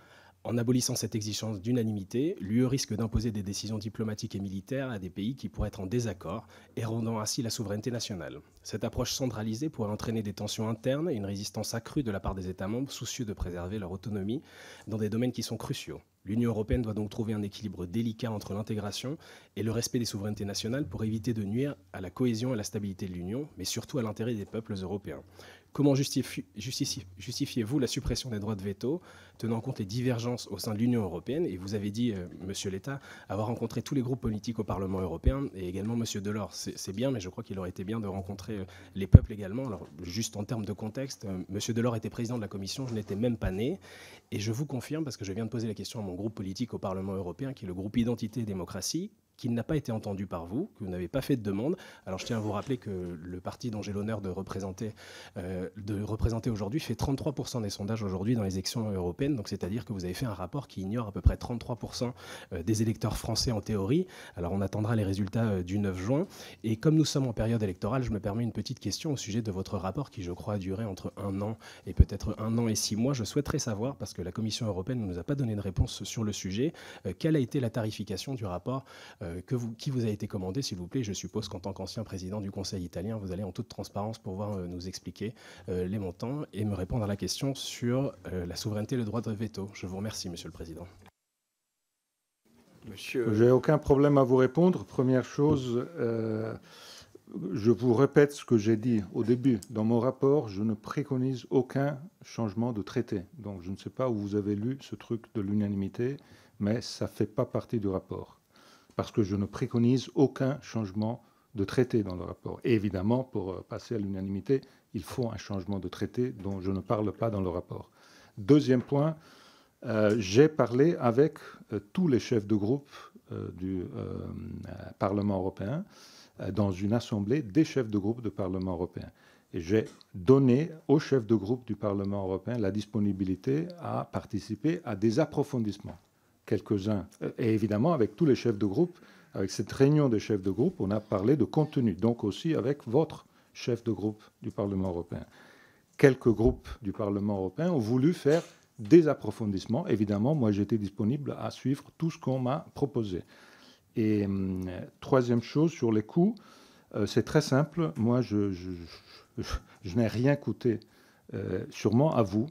En abolissant cette exigence d'unanimité, l'UE risque d'imposer des décisions diplomatiques et militaires à des pays qui pourraient être en désaccord, érodant ainsi la souveraineté nationale. Cette approche centralisée pourrait entraîner des tensions internes et une résistance accrue de la part des États membres soucieux de préserver leur autonomie dans des domaines qui sont cruciaux. L'Union européenne doit donc trouver un équilibre délicat entre l'intégration et le respect des souverainetés nationales pour éviter de nuire à la cohésion et à la stabilité de l'Union, mais surtout à l'intérêt des peuples européens. Comment justifiez-vous la suppression des droits de veto, tenant compte des divergences au sein de l'Union européenne? Et vous avez dit, Monsieur l'État, avoir rencontré tous les groupes politiques au Parlement européen et également Monsieur Delors. C'est bien, mais je crois qu'il aurait été bien de rencontrer les peuples également. Alors, juste en termes de contexte, Monsieur Delors était président de la Commission, je n'étais même pas né. Et je vous confirme, parce que je viens de poser la question à mon groupe politique au Parlement européen, qui est le groupe Identité et Démocratie, qu'il n'a pas été entendu par vous, que vous n'avez pas fait de demande. Alors je tiens à vous rappeler que le parti dont j'ai l'honneur de représenter aujourd'hui fait 33% des sondages aujourd'hui dans les élections européennes. Donc c'est-à-dire que vous avez fait un rapport qui ignore à peu près 33% des électeurs français en théorie. Alors on attendra les résultats du 9 juin. Et comme nous sommes en période électorale, je me permets une petite question au sujet de votre rapport qui, je crois, a duré entre 1 an et peut-être 1 an et 6 mois. Je souhaiterais savoir, parce que la Commission européenne ne nous a pas donné de réponse sur le sujet, quelle a été la tarification du rapport qui vous a été commandé, s'il vous plaît. Je suppose qu'en tant qu'ancien président du Conseil italien, vous allez en toute transparence pouvoir nous expliquer les montants et me répondre à la question sur la souveraineté et le droit de veto. Je vous remercie, Monsieur le Président. J'ai aucun problème à vous répondre. Première chose, je vous répète ce que j'ai dit au début. Dans mon rapport, je ne préconise aucun changement de traité. Donc je ne sais pas où vous avez lu ce truc de l'unanimité, mais ça ne fait pas partie du rapport. Parce que je ne préconise aucun changement de traité dans le rapport. Et évidemment, pour passer à l'unanimité, il faut un changement de traité dont je ne parle pas dans le rapport. Deuxième point, j'ai parlé avec tous les chefs de groupe du Parlement européen dans une assemblée des chefs de groupe du Parlement européen. Et j'ai donné aux chefs de groupe du Parlement européen la disponibilité à participer à des approfondissements. Quelques-uns, et évidemment avec tous les chefs de groupe, avec cette réunion des chefs de groupe, on a parlé de contenu, donc aussi avec votre chef de groupe du Parlement européen. Quelques groupes du Parlement européen ont voulu faire des approfondissements. Évidemment, moi j'étais disponible à suivre tout ce qu'on m'a proposé. Et troisième chose, sur les coûts, c'est très simple. Moi, je n'ai rien coûté, sûrement à vous,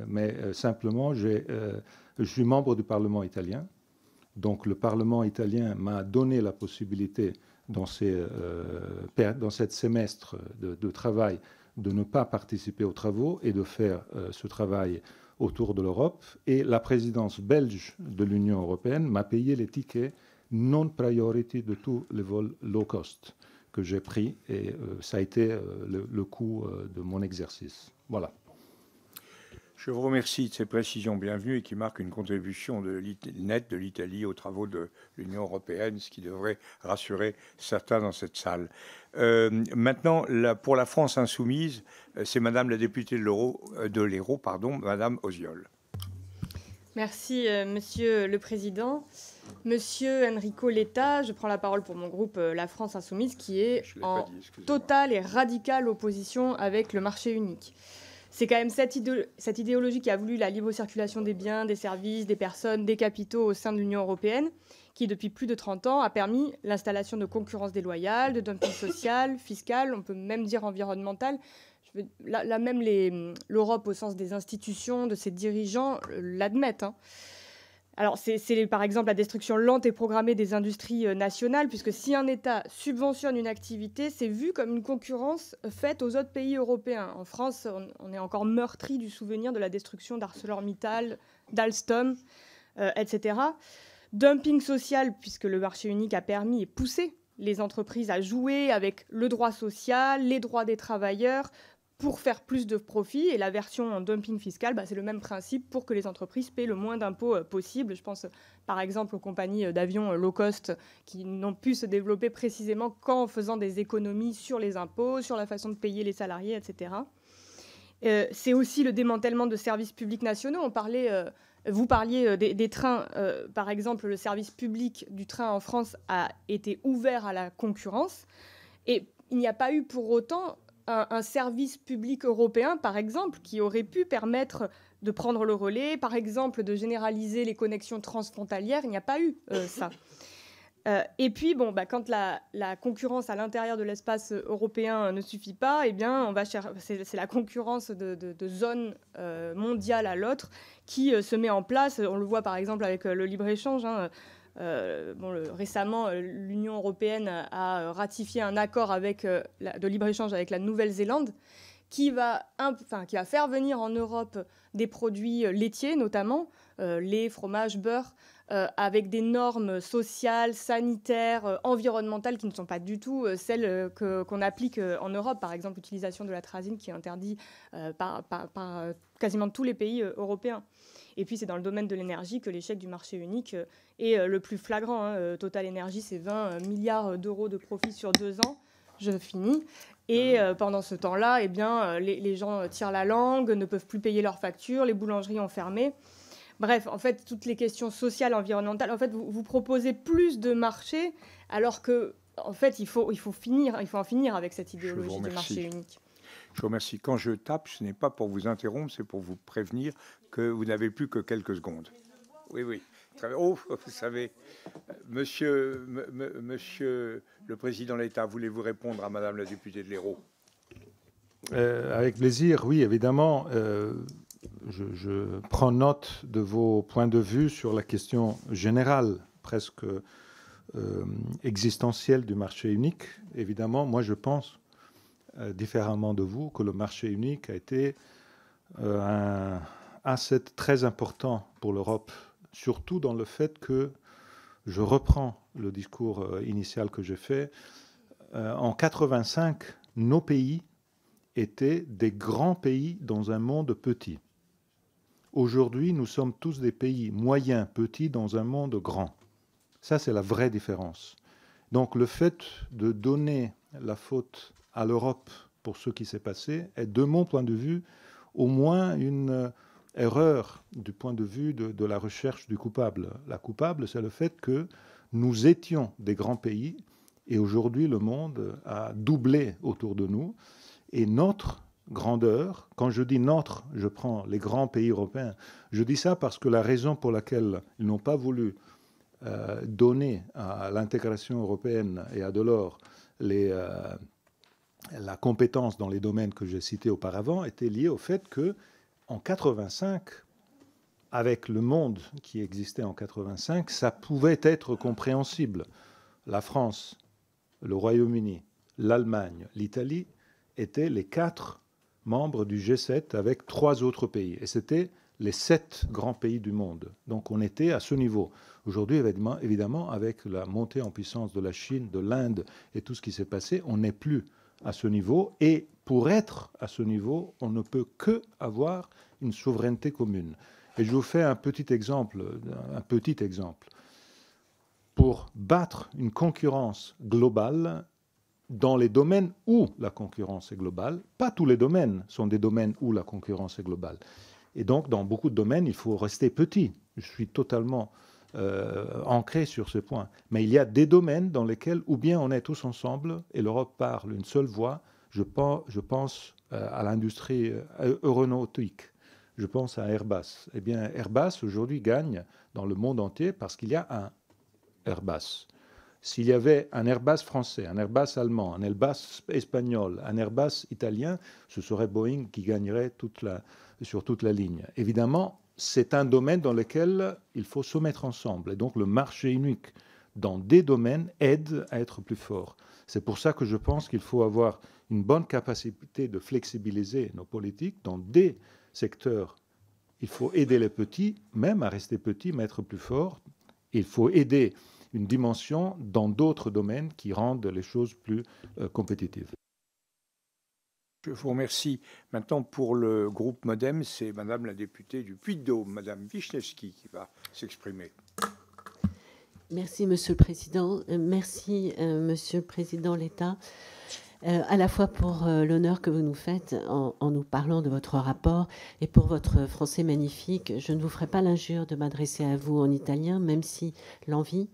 mais simplement, je suis membre du Parlement italien. Donc le Parlement italien m'a donné la possibilité, dans cette semestre de travail, de ne pas participer aux travaux et de faire ce travail autour de l'Europe. Et la présidence belge de l'Union européenne m'a payé les tickets non-priority de tous les vols low cost que j'ai pris. Et ça a été le coût de mon exercice. Voilà. Je vous remercie de ces précisions bienvenues et qui marquent une contribution nette de l'Italie aux travaux de l'Union européenne, ce qui devrait rassurer certains dans cette salle. Maintenant, pour la France insoumise, c'est Madame la députée de l'Hérault, Madame Oziol. Merci, Monsieur le Président. Monsieur Enrico Letta, je prends la parole pour mon groupe La France Insoumise, qui est en totale et radicale opposition avec le marché unique. C'est quand même cette idéologie qui a voulu la libre circulation des biens, des services, des personnes, des capitaux au sein de l'Union européenne, qui depuis plus de 30 ans a permis l'installation de concurrence déloyale, de dumping social, fiscal, on peut même dire environnemental. Là même l'Europe au sens des institutions, de ses dirigeants, l'admettent. Alors c'est par exemple la destruction lente et programmée des industries nationales, puisque si un État subventionne une activité, c'est vu comme une concurrence faite aux autres pays européens. En France, on est encore meurtri du souvenir de la destruction d'ArcelorMittal, d'Alstom, etc. Dumping social, puisque le marché unique a permis et poussé les entreprises à jouer avec le droit social, les droits des travailleurs, pour faire plus de profit. Et la version en dumping fiscal, c'est le même principe pour que les entreprises paient le moins d'impôts possible. Je pense par exemple aux compagnies d'avions low cost qui n'ont pu se développer précisément qu'en faisant des économies sur les impôts, sur la façon de payer les salariés, etc. C'est aussi le démantèlement de services publics nationaux. Vous parliez des trains. Par exemple, le service public du train en France a été ouvert à la concurrence. Et il n'y a pas eu pour autant un service public européen, par exemple, qui aurait pu permettre de prendre le relais, par exemple, de généraliser les connexions transfrontalières. Il n'y a pas eu ça. Et puis, quand la concurrence à l'intérieur de l'espace européen ne suffit pas, eh bien, c'est la concurrence de zones mondiales à l'autre qui se met en place. On le voit, par exemple, avec le libre-échange. Récemment, l'Union européenne a ratifié un accord de libre-échange avec la Nouvelle-Zélande qui va faire venir en Europe des produits laitiers, notamment lait, fromage, beurre, avec des normes sociales, sanitaires, environnementales qui ne sont pas du tout celles qu'on applique en Europe. Par exemple, l'utilisation de l'atrazine qui est interdite par quasiment tous les pays européens. Et puis c'est dans le domaine de l'énergie que l'échec du marché unique est le plus flagrant, hein. Total Energy, c'est 20 milliards d'euros de profit sur 2 ans. Je finis. Et pendant ce temps-là, eh bien, les gens tirent la langue, ne peuvent plus payer leurs factures, les boulangeries ont fermé. Bref, en fait, toutes les questions sociales, environnementales, en fait, vous proposez plus de marché, alors que, en fait, il faut en finir avec cette idéologie du marché unique. Je vous remercie. Quand je tape, ce n'est pas pour vous interrompre, c'est pour vous prévenir que vous n'avez plus que quelques secondes. Oui, oui. Oh, vous savez, monsieur le Président de l'État, voulez-vous répondre à Madame la députée de l'Hérault? Avec plaisir, oui, évidemment. Je prends note de vos points de vue sur la question générale, presque existentielle du marché unique. Évidemment, moi, je pense différemment de vous, que le marché unique a été un asset très important pour l'Europe, surtout dans le fait que, je reprends le discours initial que j'ai fait, en 1985, nos pays étaient des grands pays dans un monde petit. Aujourd'hui, nous sommes tous des pays moyens, petits, dans un monde grand. Ça, c'est la vraie différence. Donc, le fait de donner la faute à l'Europe pour ce qui s'est passé est, de mon point de vue, au moins une erreur du point de vue de la recherche du coupable. La coupable, c'est le fait que nous étions des grands pays et aujourd'hui, le monde a doublé autour de nous. Et notre grandeur, quand je dis notre, je prends les grands pays européens, je dis ça parce que la raison pour laquelle ils n'ont pas voulu donner à l'intégration européenne et à Delors la compétence dans les domaines que j'ai cités auparavant était liée au fait que en 1985, avec le monde qui existait en 1985, ça pouvait être compréhensible. La France, le Royaume-Uni, l'Allemagne, l'Italie étaient les 4 membres du G7 avec 3 autres pays. Et c'était les 7 grands pays du monde. Donc on était à ce niveau. Aujourd'hui, évidemment, avec la montée en puissance de la Chine, de l'Inde et tout ce qui s'est passé, on n'est plus à ce niveau. Et pour être à ce niveau, on ne peut que avoir une souveraineté commune. Et je vous fais un petit exemple. Pour battre une concurrence globale dans les domaines où la concurrence est globale, pas tous les domaines sont des domaines où la concurrence est globale. Et donc, dans beaucoup de domaines, il faut rester petit. Je suis totalement ancré sur ce point. Mais il y a des domaines dans lesquels, ou bien on est tous ensemble et l'Europe parle une seule voix. Je pense à l'industrie aéronautique. Je pense à Airbus. Eh bien, Airbus, aujourd'hui, gagne dans le monde entier parce qu'il y a un Airbus. S'il y avait un Airbus français, un Airbus allemand, un Airbus espagnol, un Airbus italien, ce serait Boeing qui gagnerait sur toute la ligne. Évidemment, c'est un domaine dans lequel il faut se mettre ensemble. Et donc, le marché unique dans des domaines aide à être plus fort. C'est pour ça que je pense qu'il faut avoir une bonne capacité de flexibiliser nos politiques dans des secteurs. Il faut aider les petits, même à rester petits, mais être plus forts. Il faut aider une dimension dans d'autres domaines qui rendent les choses plus compétitives. Je vous remercie. Maintenant, pour le groupe MoDem, c'est Madame la députée du Puy-de-Dôme, Madame Wiśniewski, qui va s'exprimer. Merci, Monsieur le Président. Merci, Monsieur le Président de l'État, à la fois pour l'honneur que vous nous faites en nous parlant de votre rapport et pour votre français magnifique. Je ne vous ferai pas l'injure de m'adresser à vous en italien, même si l'envie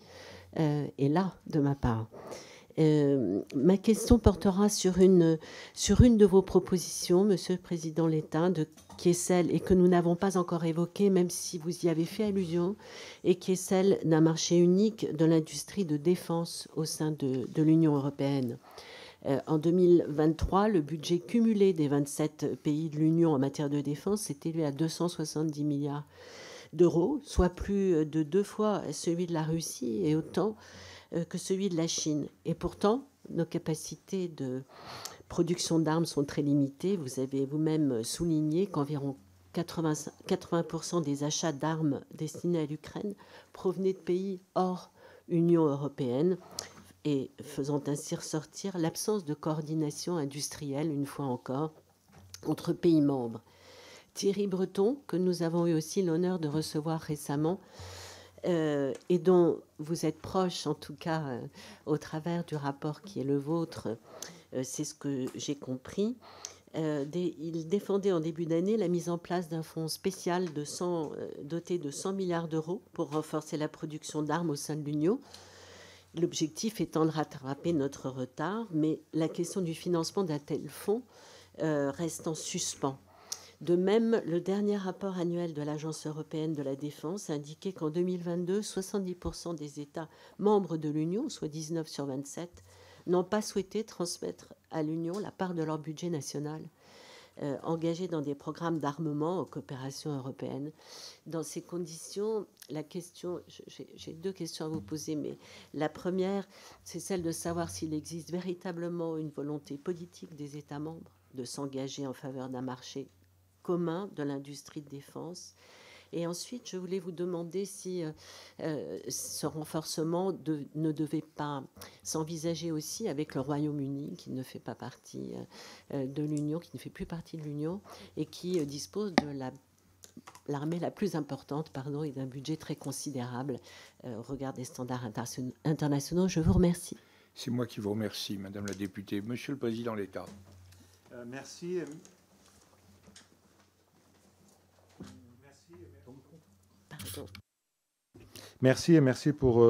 est là de ma part. Ma question portera sur une de vos propositions, Monsieur le Président de l'État, qui est celle, et que nous n'avons pas encore évoquée, même si vous y avez fait allusion, et qui est celle d'un marché unique de l'industrie de défense au sein de l'Union européenne. En 2023, le budget cumulé des 27 pays de l'Union en matière de défense s'est élevé à 270 milliards d'euros, soit plus de 2 fois celui de la Russie et autant que celui de la Chine. Et pourtant, nos capacités de production d'armes sont très limitées. Vous avez vous-même souligné qu'environ 80% des achats d'armes destinés à l'Ukraine provenaient de pays hors Union européenne, et faisant ainsi ressortir l'absence de coordination industrielle, une fois encore, entre pays membres. Thierry Breton, que nous avons eu aussi l'honneur de recevoir récemment, et dont vous êtes proche, en tout cas, au travers du rapport qui est le vôtre, c'est ce que j'ai compris. Il défendait en début d'année la mise en place d'un fonds spécial doté de 100 milliards d'euros pour renforcer la production d'armes au sein de l'Union. L'objectif étant de rattraper notre retard, mais la question du financement d'un tel fonds reste en suspens. De même, le dernier rapport annuel de l'Agence européenne de la défense indiquait qu'en 2022, 70% des États membres de l'Union, soit 19 sur 27, n'ont pas souhaité transmettre à l'Union la part de leur budget national engagé dans des programmes d'armement en coopération européenne. Dans ces conditions, j'ai 2 questions à vous poser, mais la première, c'est celle de savoir s'il existe véritablement une volonté politique des États membres de s'engager en faveur d'un marché commun de l'industrie de défense. Et ensuite, je voulais vous demander si ce renforcement ne devait pas s'envisager aussi avec le Royaume-Uni, qui ne fait pas partie de l'Union, qui ne fait plus partie de l'Union, et qui dispose de l'armée la plus importante, et d'un budget très considérable au regard des standards internationaux. Je vous remercie. C'est moi qui vous remercie, Madame la députée. Monsieur le Président de l'État. Merci. Merci et merci pour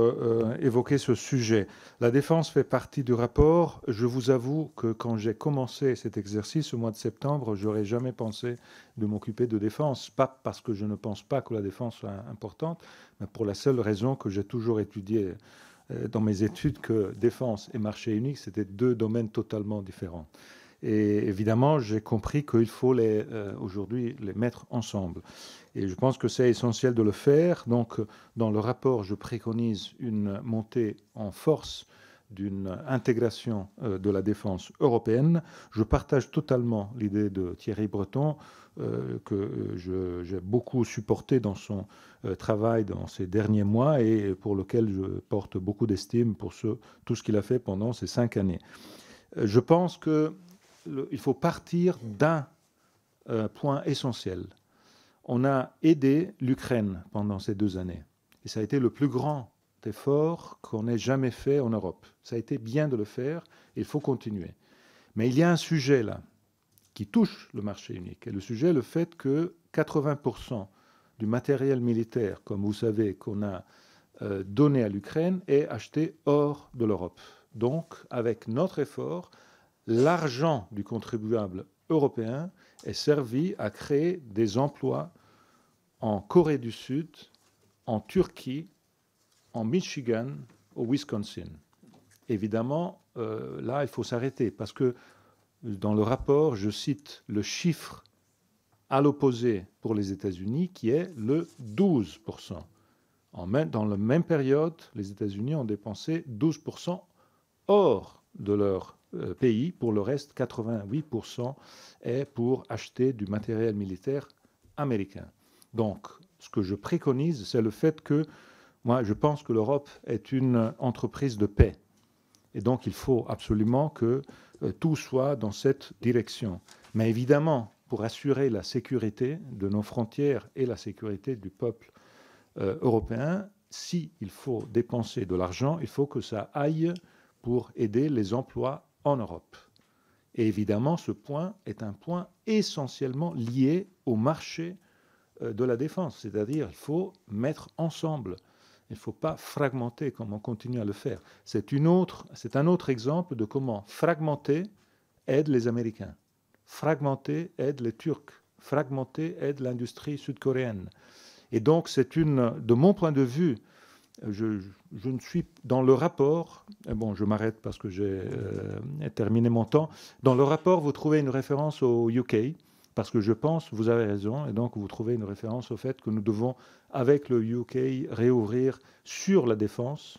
évoquer ce sujet. La défense fait partie du rapport. Je vous avoue que quand j'ai commencé cet exercice au mois de septembre, je n'aurais jamais pensé de m'occuper de défense. Pas parce que je ne pense pas que la défense soit importante, mais pour la seule raison que j'ai toujours étudié dans mes études que défense et marché unique, c'était 2 domaines totalement différents. Et évidemment, j'ai compris qu'il faut aujourd'hui les mettre ensemble. Et je pense que c'est essentiel de le faire. Donc, dans le rapport, je préconise une montée en force d'une intégration de la défense européenne. Je partage totalement l'idée de Thierry Breton, que j'ai beaucoup supporté dans son travail dans ces derniers mois et pour lequel je porte beaucoup d'estime pour tout ce qu'il a fait pendant ces 5 années. Je pense qu'il faut partir d'un point essentiel. On a aidé l'Ukraine pendant ces 2 années. Et ça a été le plus grand effort qu'on ait jamais fait en Europe. Ça a été bien de le faire, il faut continuer. Mais il y a un sujet là qui touche le marché unique. Et le sujet est le fait que 80% du matériel militaire, comme vous savez, qu'on a donné à l'Ukraine, est acheté hors de l'Europe. Donc, avec notre effort, l'argent du contribuable européen est servi à créer des emplois en Corée du Sud, en Turquie, en Michigan, au Wisconsin. Évidemment, là, il faut s'arrêter parce que dans le rapport, je cite le chiffre à l'opposé pour les États-Unis qui est le 12%. Dans la même période, les États-Unis ont dépensé 12% hors de leur pays. Pour le reste, 88% est pour acheter du matériel militaire américain. Donc, ce que je préconise, c'est le fait que moi, je pense que l'Europe est une entreprise de paix. Et donc, il faut absolument que tout soit dans cette direction. Mais évidemment, pour assurer la sécurité de nos frontières et la sécurité du peuple européen, s'il faut dépenser de l'argent, il faut que ça aille pour aider les emplois en Europe. Et évidemment, ce point est un point essentiellement lié au marché de la défense. C'est-à-dire qu'il faut mettre ensemble. Il ne faut pas fragmenter comme on continue à le faire. C'est un autre exemple de comment fragmenter aide les Américains. Fragmenter aide les Turcs. Fragmenter aide l'industrie sud-coréenne. Et donc, de mon point de vue, je ne suis dans le rapport, et bon, je m'arrête parce que j'ai terminé mon temps. Dans le rapport, vous trouvez une référence au UK, parce que je pense, vous avez raison, et donc vous trouvez une référence au fait que nous devons, avec le UK, réouvrir sur la défense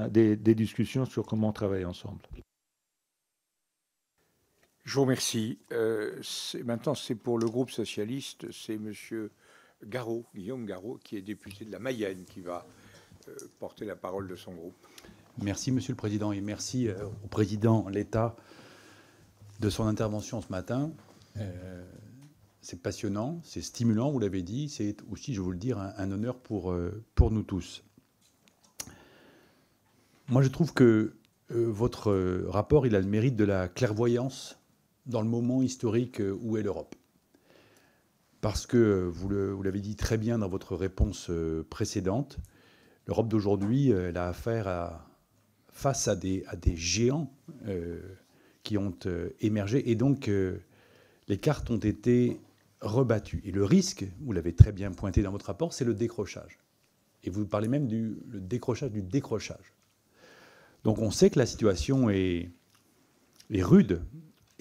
des discussions sur comment travailler ensemble. Je vous remercie. Maintenant, c'est pour le groupe socialiste, c'est M. Garot, Guillaume Garot, qui est député de la Mayenne, qui va porter la parole de son groupe. Merci, Monsieur le Président, et merci au Président l'État de son intervention ce matin. c'est passionnant, c'est stimulant, vous l'avez dit, c'est aussi, je veux le dire, un honneur pour nous tous. Moi, je trouve que votre rapport, il a le mérite de la clairvoyance dans le moment historique où est l'Europe. Parce que, vous l'avez dit très bien dans votre réponse précédente, l'Europe d'aujourd'hui, elle a affaire face à des géants qui ont émergé. Et donc, les cartes ont été rebattues. Et le risque, vous l'avez très bien pointé dans votre rapport, c'est le décrochage. Et vous parlez même du décrochage du décrochage. Donc on sait que la situation est rude.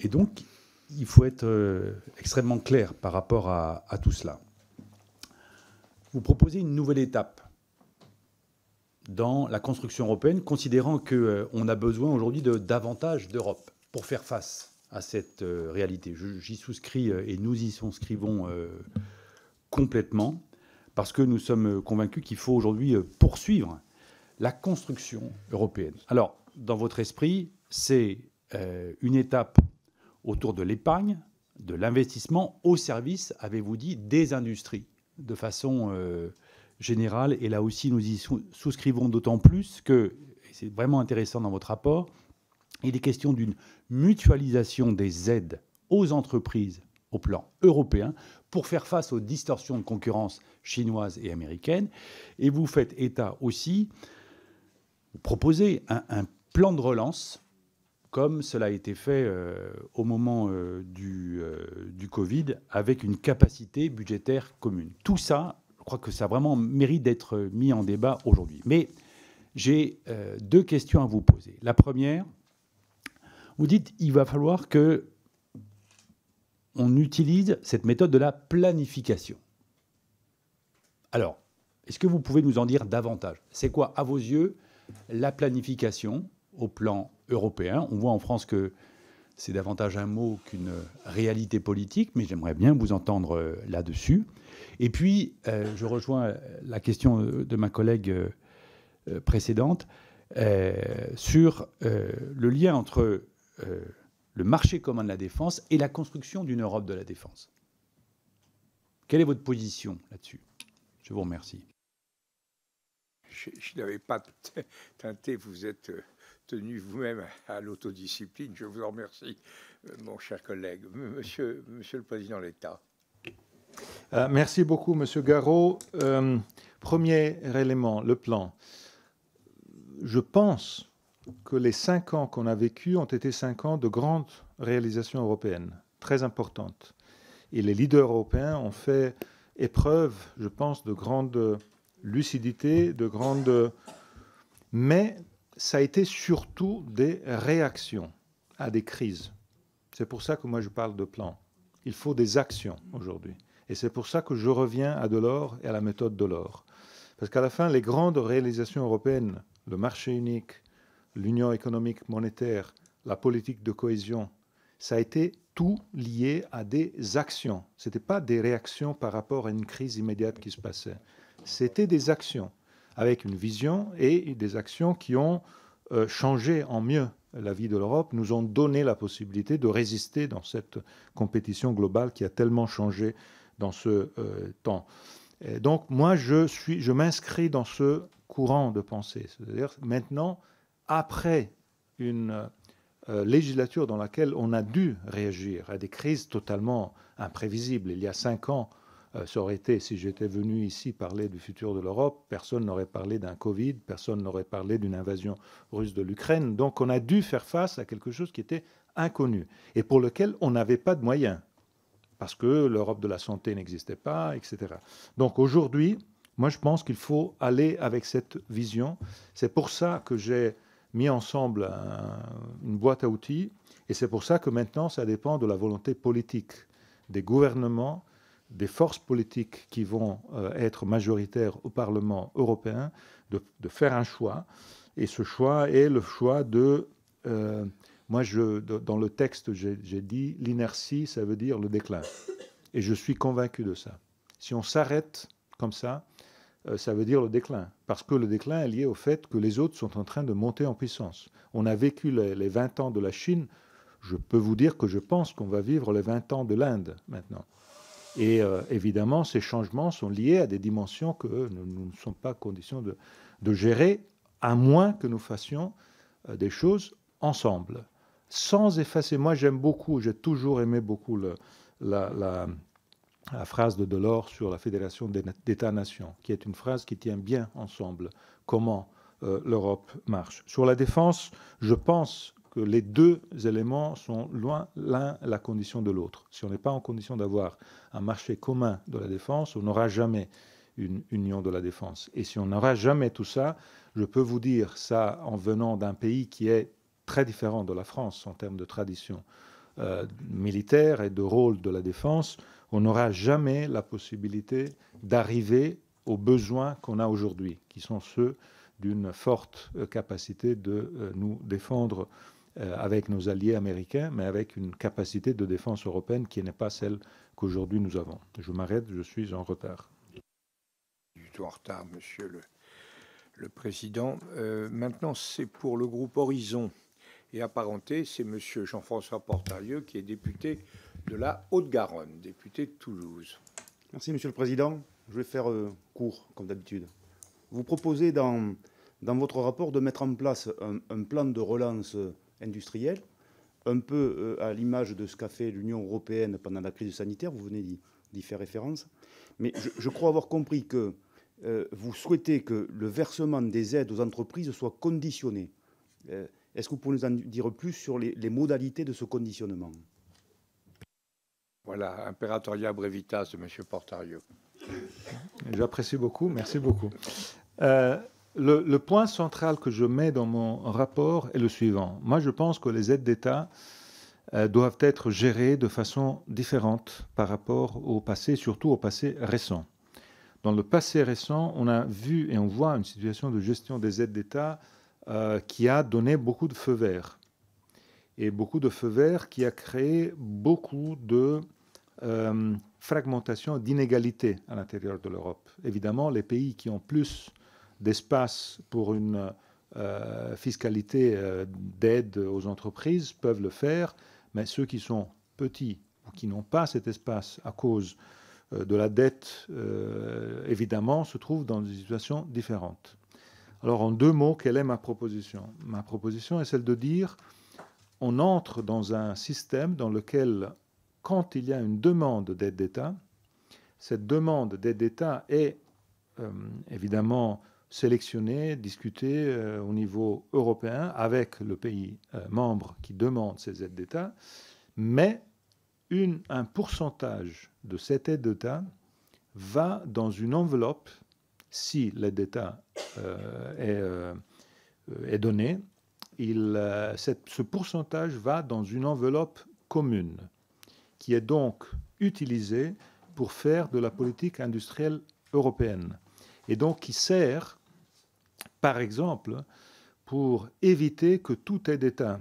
Et donc, il faut être extrêmement clair par rapport à tout cela. Vous proposez une nouvelle étape dans la construction européenne, considérant qu'on a besoin aujourd'hui de davantage d'Europe pour faire face à cette réalité. J'y souscris et nous y souscrivons complètement, parce que nous sommes convaincus qu'il faut aujourd'hui poursuivre la construction européenne. Alors, dans votre esprit, c'est une étape autour de l'épargne, de l'investissement au service, avez-vous dit, des industries, de façon générale. Et là aussi, nous y souscrivons d'autant plus que, et c'est vraiment intéressant dans votre rapport, il est question d'une mutualisation des aides aux entreprises au plan européen pour faire face aux distorsions de concurrence chinoises et américaines. Et vous faites état aussi, vous proposez un plan de relance, comme cela a été fait au moment du Covid, avec une capacité budgétaire commune. Tout ça, je crois que ça vraiment mérite d'être mis en débat aujourd'hui. Mais j'ai deux questions à vous poser. La première, vous dites qu'il va falloir qu'on utilise cette méthode de la planification. Alors, est-ce que vous pouvez nous en dire davantage? C'est quoi, à vos yeux, la planification au plan européen? On voit en France que c'est davantage un mot qu'une réalité politique, mais j'aimerais bien vous entendre là-dessus. Et puis, je rejoins la question de ma collègue précédente sur le lien entre le marché commun de la défense et la construction d'une Europe de la défense. Quelle est votre position là-dessus? Je vous remercie. Je n'avais pas teinté, vous êtes tenu vous-même à l'autodiscipline. Je vous en remercie, mon cher collègue. Monsieur le Président de l'État. Merci beaucoup, Monsieur Garot. Premier élément, le plan. Je pense que les 5 ans qu'on a vécus ont été 5 ans de grandes réalisations européennes, très importantes. Et les leaders européens ont fait épreuve, je pense, de grande lucidité, mais ça a été surtout des réactions à des crises. C'est pour ça que moi je parle de plan. Il faut des actions aujourd'hui. Et c'est pour ça que je reviens à Delors et à la méthode Delors. Parce qu'à la fin, les grandes réalisations européennes, le marché unique, l'union économique monétaire, la politique de cohésion, ça a été tout lié à des actions. Ce n'était pas des réactions par rapport à une crise immédiate qui se passait. C'était des actions avec une vision et des actions qui ont changé en mieux la vie de l'Europe, nous ont donné la possibilité de résister dans cette compétition globale qui a tellement changé dans ce temps. Et donc moi, je m'inscris dans ce courant de pensée. C'est-à-dire maintenant, après une législature dans laquelle on a dû réagir à des crises totalement imprévisibles. Il y a 5 ans, ça aurait été, si j'étais venu ici parler du futur de l'Europe, personne n'aurait parlé d'un Covid, personne n'aurait parlé d'une invasion russe de l'Ukraine. Donc on a dû faire face à quelque chose qui était inconnu et pour lequel on n'avait pas de moyens, parce que l'Europe de la santé n'existait pas, etc. Donc aujourd'hui, moi je pense qu'il faut aller avec cette vision. C'est pour ça que j'ai mis ensemble une boîte à outils, et c'est pour ça que maintenant, ça dépend de la volonté politique des gouvernements, des forces politiques qui vont être majoritaires au Parlement européen, de faire un choix. Et ce choix est le choix de... dans le texte, j'ai dit, l'inertie, ça veut dire le déclin. Et je suis convaincu de ça. Si on s'arrête comme ça veut dire le déclin. Parce que le déclin est lié au fait que les autres sont en train de monter en puissance. On a vécu les 20 ans de la Chine. Je peux vous dire que je pense qu'on va vivre les 20 ans de l'Inde maintenant. Et évidemment, ces changements sont liés à des dimensions que nous ne sommes pas en condition de gérer, à moins que nous fassions des choses ensemble, sans effacer. Moi, j'aime beaucoup, j'ai toujours aimé beaucoup la phrase de Delors sur la fédération d'États-nations, qui est une phrase qui tient bien ensemble comment l'Europe marche. Sur la défense, je pense que les deux éléments sont loin l'un la condition de l'autre. Si on n'est pas en condition d'avoir un marché commun de la défense, on n'aura jamais une union de la défense. Et si on n'aura jamais tout ça, je peux vous dire ça en venant d'un pays qui est très différent de la France en termes de tradition militaire et de rôle de la défense, on n'aura jamais la possibilité d'arriver aux besoins qu'on a aujourd'hui, qui sont ceux d'une forte capacité de nous défendre avec nos alliés américains, mais avec une capacité de défense européenne qui n'est pas celle qu'aujourd'hui nous avons. Je m'arrête, je suis en retard. Du tout en retard, Monsieur le Président. Maintenant, c'est pour le groupe Horizon et Apparentés, c'est Monsieur Jean-François Portarieux, qui est député de la Haute-Garonne, député de Toulouse. Merci, Monsieur le Président. Je vais faire court, comme d'habitude. Vous proposez dans votre rapport de mettre en place un plan de relance industrielle, un peu à l'image de ce qu'a fait l'Union européenne pendant la crise sanitaire. Vous venez d'y faire référence. Mais je crois avoir compris que vous souhaitez que le versement des aides aux entreprises soit conditionné. Est-ce que vous pouvez nous en dire plus sur les modalités de ce conditionnement? Voilà, Imperatoria Brevitas de M. Portarieux. J'apprécie beaucoup, merci beaucoup. Le point central que je mets dans mon rapport est le suivant. Moi, je pense que les aides d'État doivent être gérées de façon différente par rapport au passé, surtout au passé récent. Dans le passé récent, on a vu et on voit une situation de gestion des aides d'État qui a donné beaucoup de feux verts. Et beaucoup de feux verts qui a créé beaucoup de fragmentation, d'inégalités à l'intérieur de l'Europe. Évidemment, les pays qui ont plus d'espace pour une fiscalité d'aide aux entreprises peuvent le faire, mais ceux qui sont petits ou qui n'ont pas cet espace à cause de la dette, évidemment, se trouvent dans des situations différentes. Alors, en deux mots, quelle est ma proposition? Ma proposition est celle de dire on entre dans un système dans lequel, quand il y a une demande d'aide d'État, cette demande d'aide d'État est évidemment sélectionnée, discutée au niveau européen avec le pays membre qui demande ces aides d'État, mais un pourcentage de cette aide d'État va dans une enveloppe, si l'aide d'État est donnée, ce pourcentage va dans une enveloppe commune, qui est donc utilisée pour faire de la politique industrielle européenne, et donc qui sert, par exemple, pour éviter que toute aide d'État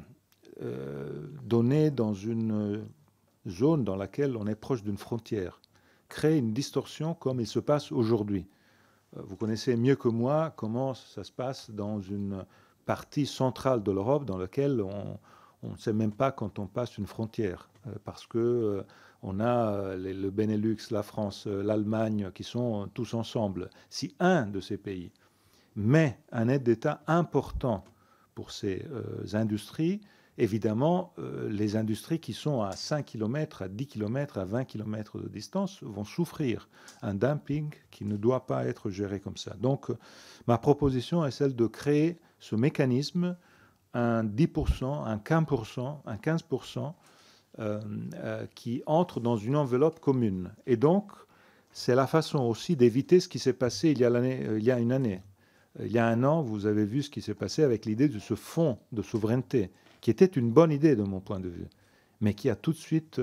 donnée dans une zone dans laquelle on est proche d'une frontière crée une distorsion comme il se passe aujourd'hui. Vous connaissez mieux que moi comment ça se passe dans une partie centrale de l'Europe dans laquelle on ne sait même pas quand on passe une frontière, parce que on a le Benelux, la France, l'Allemagne qui sont tous ensemble. Si un de ces pays met un aide d'État important pour ces industries, évidemment, les industries qui sont à 5 km, à 10 km, à 20 km de distance vont souffrir un dumping qui ne doit pas être géré comme ça. Donc, ma proposition est celle de créer ce mécanisme, un 10%, un 15%, un 15% qui entre dans une enveloppe commune. Et donc, c'est la façon aussi d'éviter ce qui s'est passé il y a une année. Il y a un an, vous avez vu ce qui s'est passé avec l'idée de ce fonds de souveraineté, qui était une bonne idée de mon point de vue, mais qui a tout de suite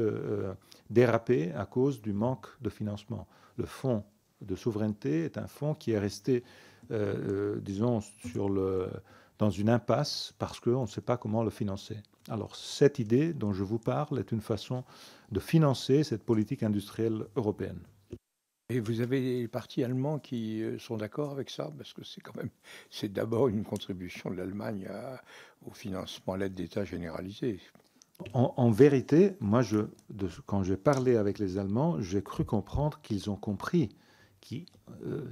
dérapé à cause du manque de financement. Le fonds de souveraineté est un fonds qui est resté, disons, dans une impasse parce qu'on ne sait pas comment le financer. Alors, cette idée dont je vous parle est une façon de financer cette politique industrielle européenne. Et vous avez les partis allemands qui sont d'accord avec ça, parce que c'est d'abord une contribution de l'Allemagne au financement à l'aide d'État généralisée. En vérité, moi, quand j'ai parlé avec les Allemands, j'ai cru comprendre qu'ils ont compris que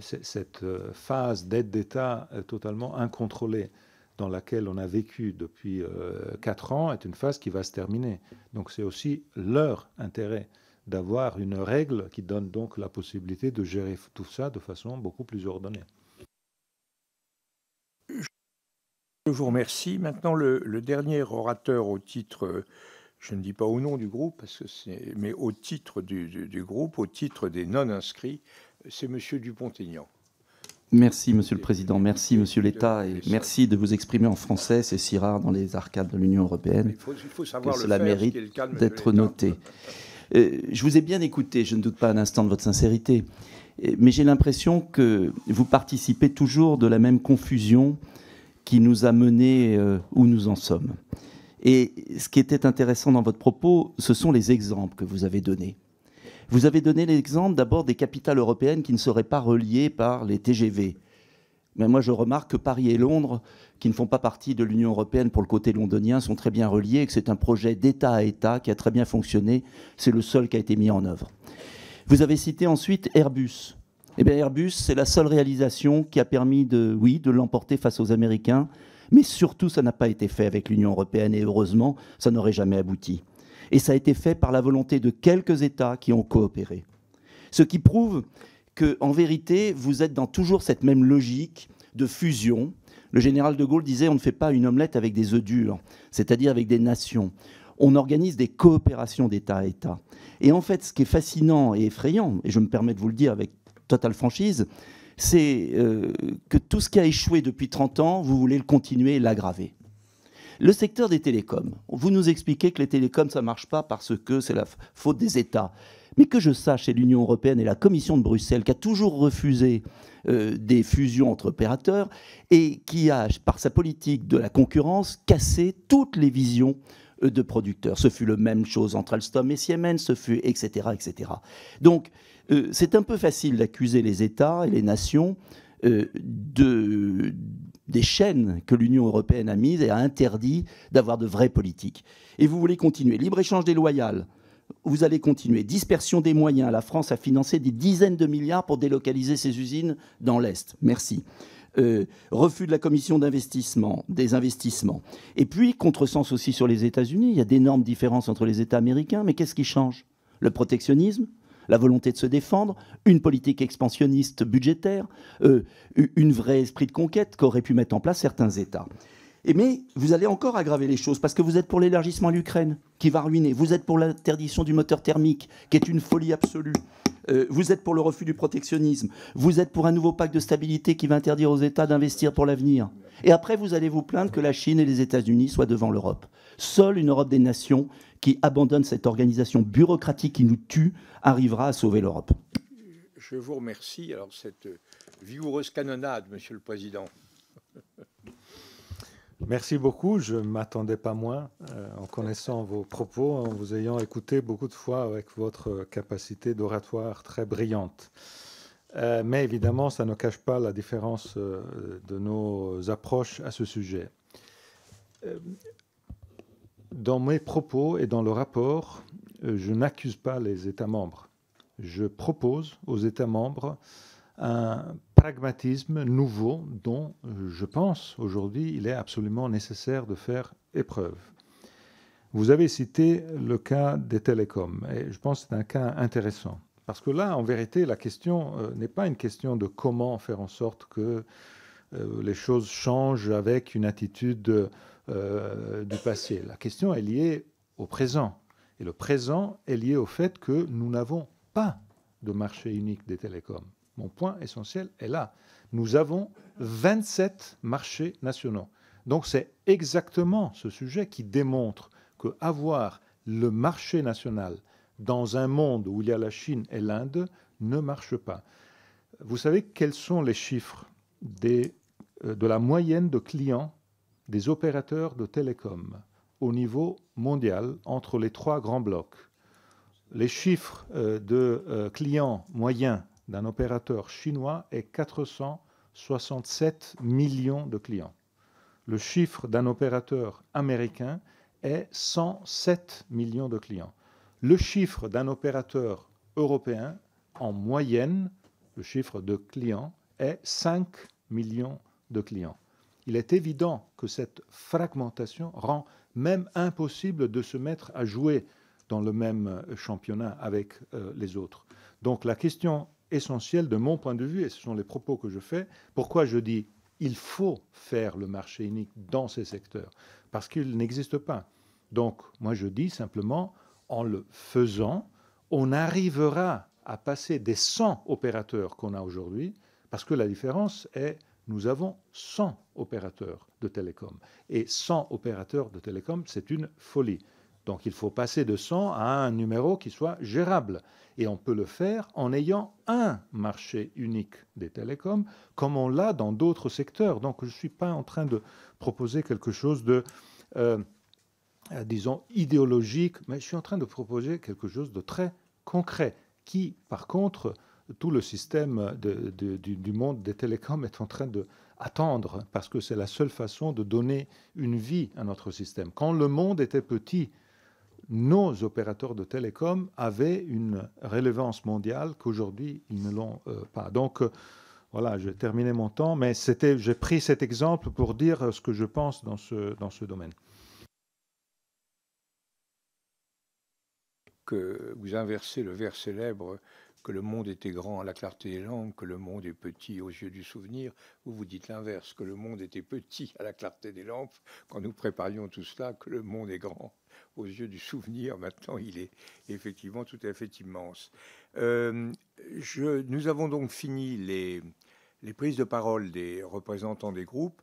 cette phase d'aide d'État totalement incontrôlée dans laquelle on a vécu depuis 4 ans est une phase qui va se terminer. Donc c'est aussi leur intérêt d'avoir une règle qui donne donc la possibilité de gérer tout ça de façon beaucoup plus ordonnée. Je vous remercie. Maintenant, le dernier orateur au titre, je ne dis pas au nom du groupe, mais au titre du groupe, au titre des non-inscrits, c'est M. Dupont-Aignan. Merci, Monsieur le Président. Merci, Monsieur l'État. Et merci de vous exprimer en français. C'est si rare dans les arcades de l'Union européenne que cela mérite d'être noté. Je vous ai bien écouté. Je ne doute pas un instant de votre sincérité. Mais j'ai l'impression que vous participez toujours de la même confusion qui nous a menés où nous en sommes. Et ce qui était intéressant dans votre propos, ce sont les exemples que vous avez donnés. Vous avez donné l'exemple d'abord des capitales européennes qui ne seraient pas reliées par les TGV. Mais moi, je remarque que Paris et Londres, qui ne font pas partie de l'Union européenne pour le côté londonien, sont très bien reliés et que c'est un projet d'État à État qui a très bien fonctionné. C'est le seul qui a été mis en œuvre. Vous avez cité ensuite Airbus. Eh bien, Airbus, c'est la seule réalisation qui a permis de l'emporter face aux Américains. Mais surtout, ça n'a pas été fait avec l'Union européenne et heureusement, ça n'aurait jamais abouti. Et ça a été fait par la volonté de quelques États qui ont coopéré. Ce qui prouve qu'en vérité, vous êtes dans toujours cette même logique de fusion. Le général de Gaulle disait on ne fait pas une omelette avec des œufs durs, c'est-à-dire avec des nations. On organise des coopérations d'État à État. Et en fait, ce qui est fascinant et effrayant, et je me permets de vous le dire avec totale franchise, c'est que tout ce qui a échoué depuis 30 ans, vous voulez le continuer et l'aggraver. Le secteur des télécoms, vous nous expliquez que les télécoms, ça ne marche pas parce que c'est la faute des États. Mais que je sache, c'est l'Union européenne et la Commission de Bruxelles qui a toujours refusé des fusions entre opérateurs et qui a, par sa politique de la concurrence, cassé toutes les visions de producteurs. Ce fut la même chose entre Alstom et Siemens, ce fut etc. etc. Donc, c'est un peu facile d'accuser les États et les nations des chaînes que l'Union européenne a mises et a interdit d'avoir de vraies politiques. Et vous voulez continuer. Libre-échange déloyal, vous allez continuer. Dispersion des moyens. La France a financé des dizaines de milliards pour délocaliser ses usines dans l'Est. Merci. Refus de la commission d'investissement, des investissements. Et puis, contresens aussi sur les États-Unis. Il y a d'énormes différences entre les États américains. Mais qu'est-ce qui change? Le protectionnisme, la volonté de se défendre, une politique expansionniste budgétaire, une vraie esprit de conquête qu'auraient pu mettre en place certains États. Mais vous allez encore aggraver les choses parce que vous êtes pour l'élargissement à l'Ukraine qui va ruiner. Vous êtes pour l'interdiction du moteur thermique qui est une folie absolue. Vous êtes pour le refus du protectionnisme. Vous êtes pour un nouveau pacte de stabilité qui va interdire aux États d'investir pour l'avenir. Et après, vous allez vous plaindre que la Chine et les États-Unis soient devant l'Europe. Seule une Europe des nations qui abandonne cette organisation bureaucratique qui nous tue arrivera à sauver l'Europe. Je vous remercie. Alors, cette vigoureuse canonnade, Monsieur le Président. Merci beaucoup. Je ne m'attendais pas moins en connaissant vos propos, en vous ayant écouté beaucoup de fois avec votre capacité d'oratoire très brillante. Mais évidemment, ça ne cache pas la différence de nos approches à ce sujet. Dans mes propos et dans le rapport, je n'accuse pas les États membres. Je propose aux États membres un pragmatisme nouveau dont je pense aujourd'hui il est absolument nécessaire de faire épreuve. Vous avez cité le cas des télécoms et je pense que c'est un cas intéressant parce que là, en vérité, la question n'est pas une question de comment faire en sorte que les choses changent avec une attitude du passé. La question est liée au présent. Et le présent est lié au fait que nous n'avons pas de marché unique des télécoms. Mon point essentiel est là. Nous avons 27 marchés nationaux. Donc c'est exactement ce sujet qui démontre qu'avoir le marché national dans un monde où il y a la Chine et l'Inde ne marche pas. Vous savez quels sont les chiffres de la moyenne de clients des opérateurs de télécom au niveau mondial entre les 3 grands blocs? Les chiffres de clients moyens d'un opérateur chinois est 467 millions de clients. Le chiffre d'un opérateur américain est 107 millions de clients. Le chiffre d'un opérateur européen, en moyenne, le chiffre de clients est 5 millions de clients. Il est évident que cette fragmentation rend même impossible de se mettre à jouer dans le même championnat avec les autres. Donc la question essentielle de mon point de vue, et ce sont les propos que je fais, pourquoi je dis il faut faire le marché unique dans ces secteurs, parce qu'il n'existe pas. Donc moi je dis simplement, en le faisant, on arrivera à passer des 100 opérateurs qu'on a aujourd'hui, parce que la différence est, nous avons 100 opérateurs de télécom. Et 100 opérateurs de télécom, c'est une folie. Donc il faut passer de 100 à un numéro qui soit gérable. Et on peut le faire en ayant un marché unique des télécoms, comme on l'a dans d'autres secteurs. Donc je ne suis pas en train de proposer quelque chose de, disons, idéologique, mais je suis en train de proposer quelque chose de très concret, qui, par contre, tout le système du monde des télécoms est en train d'attendre, parce que c'est la seule façon de donner une vie à notre système. Quand le monde était petit, nos opérateurs de télécom avaient une relevance mondiale qu'aujourd'hui, ils ne l'ont pas. Donc, voilà, j'ai terminé mon temps, mais j'ai pris cet exemple pour dire ce que je pense dans ce domaine. Que vous inversez le vers célèbre que le monde était grand à la clarté des lampes, que le monde est petit aux yeux du souvenir. Vous dites l'inverse, que le monde était petit à la clarté des lampes quand nous préparions tout cela, que le monde est grand aux yeux du souvenir. Maintenant, il est effectivement tout à fait immense. Nous avons donc fini les prises de parole des représentants des groupes.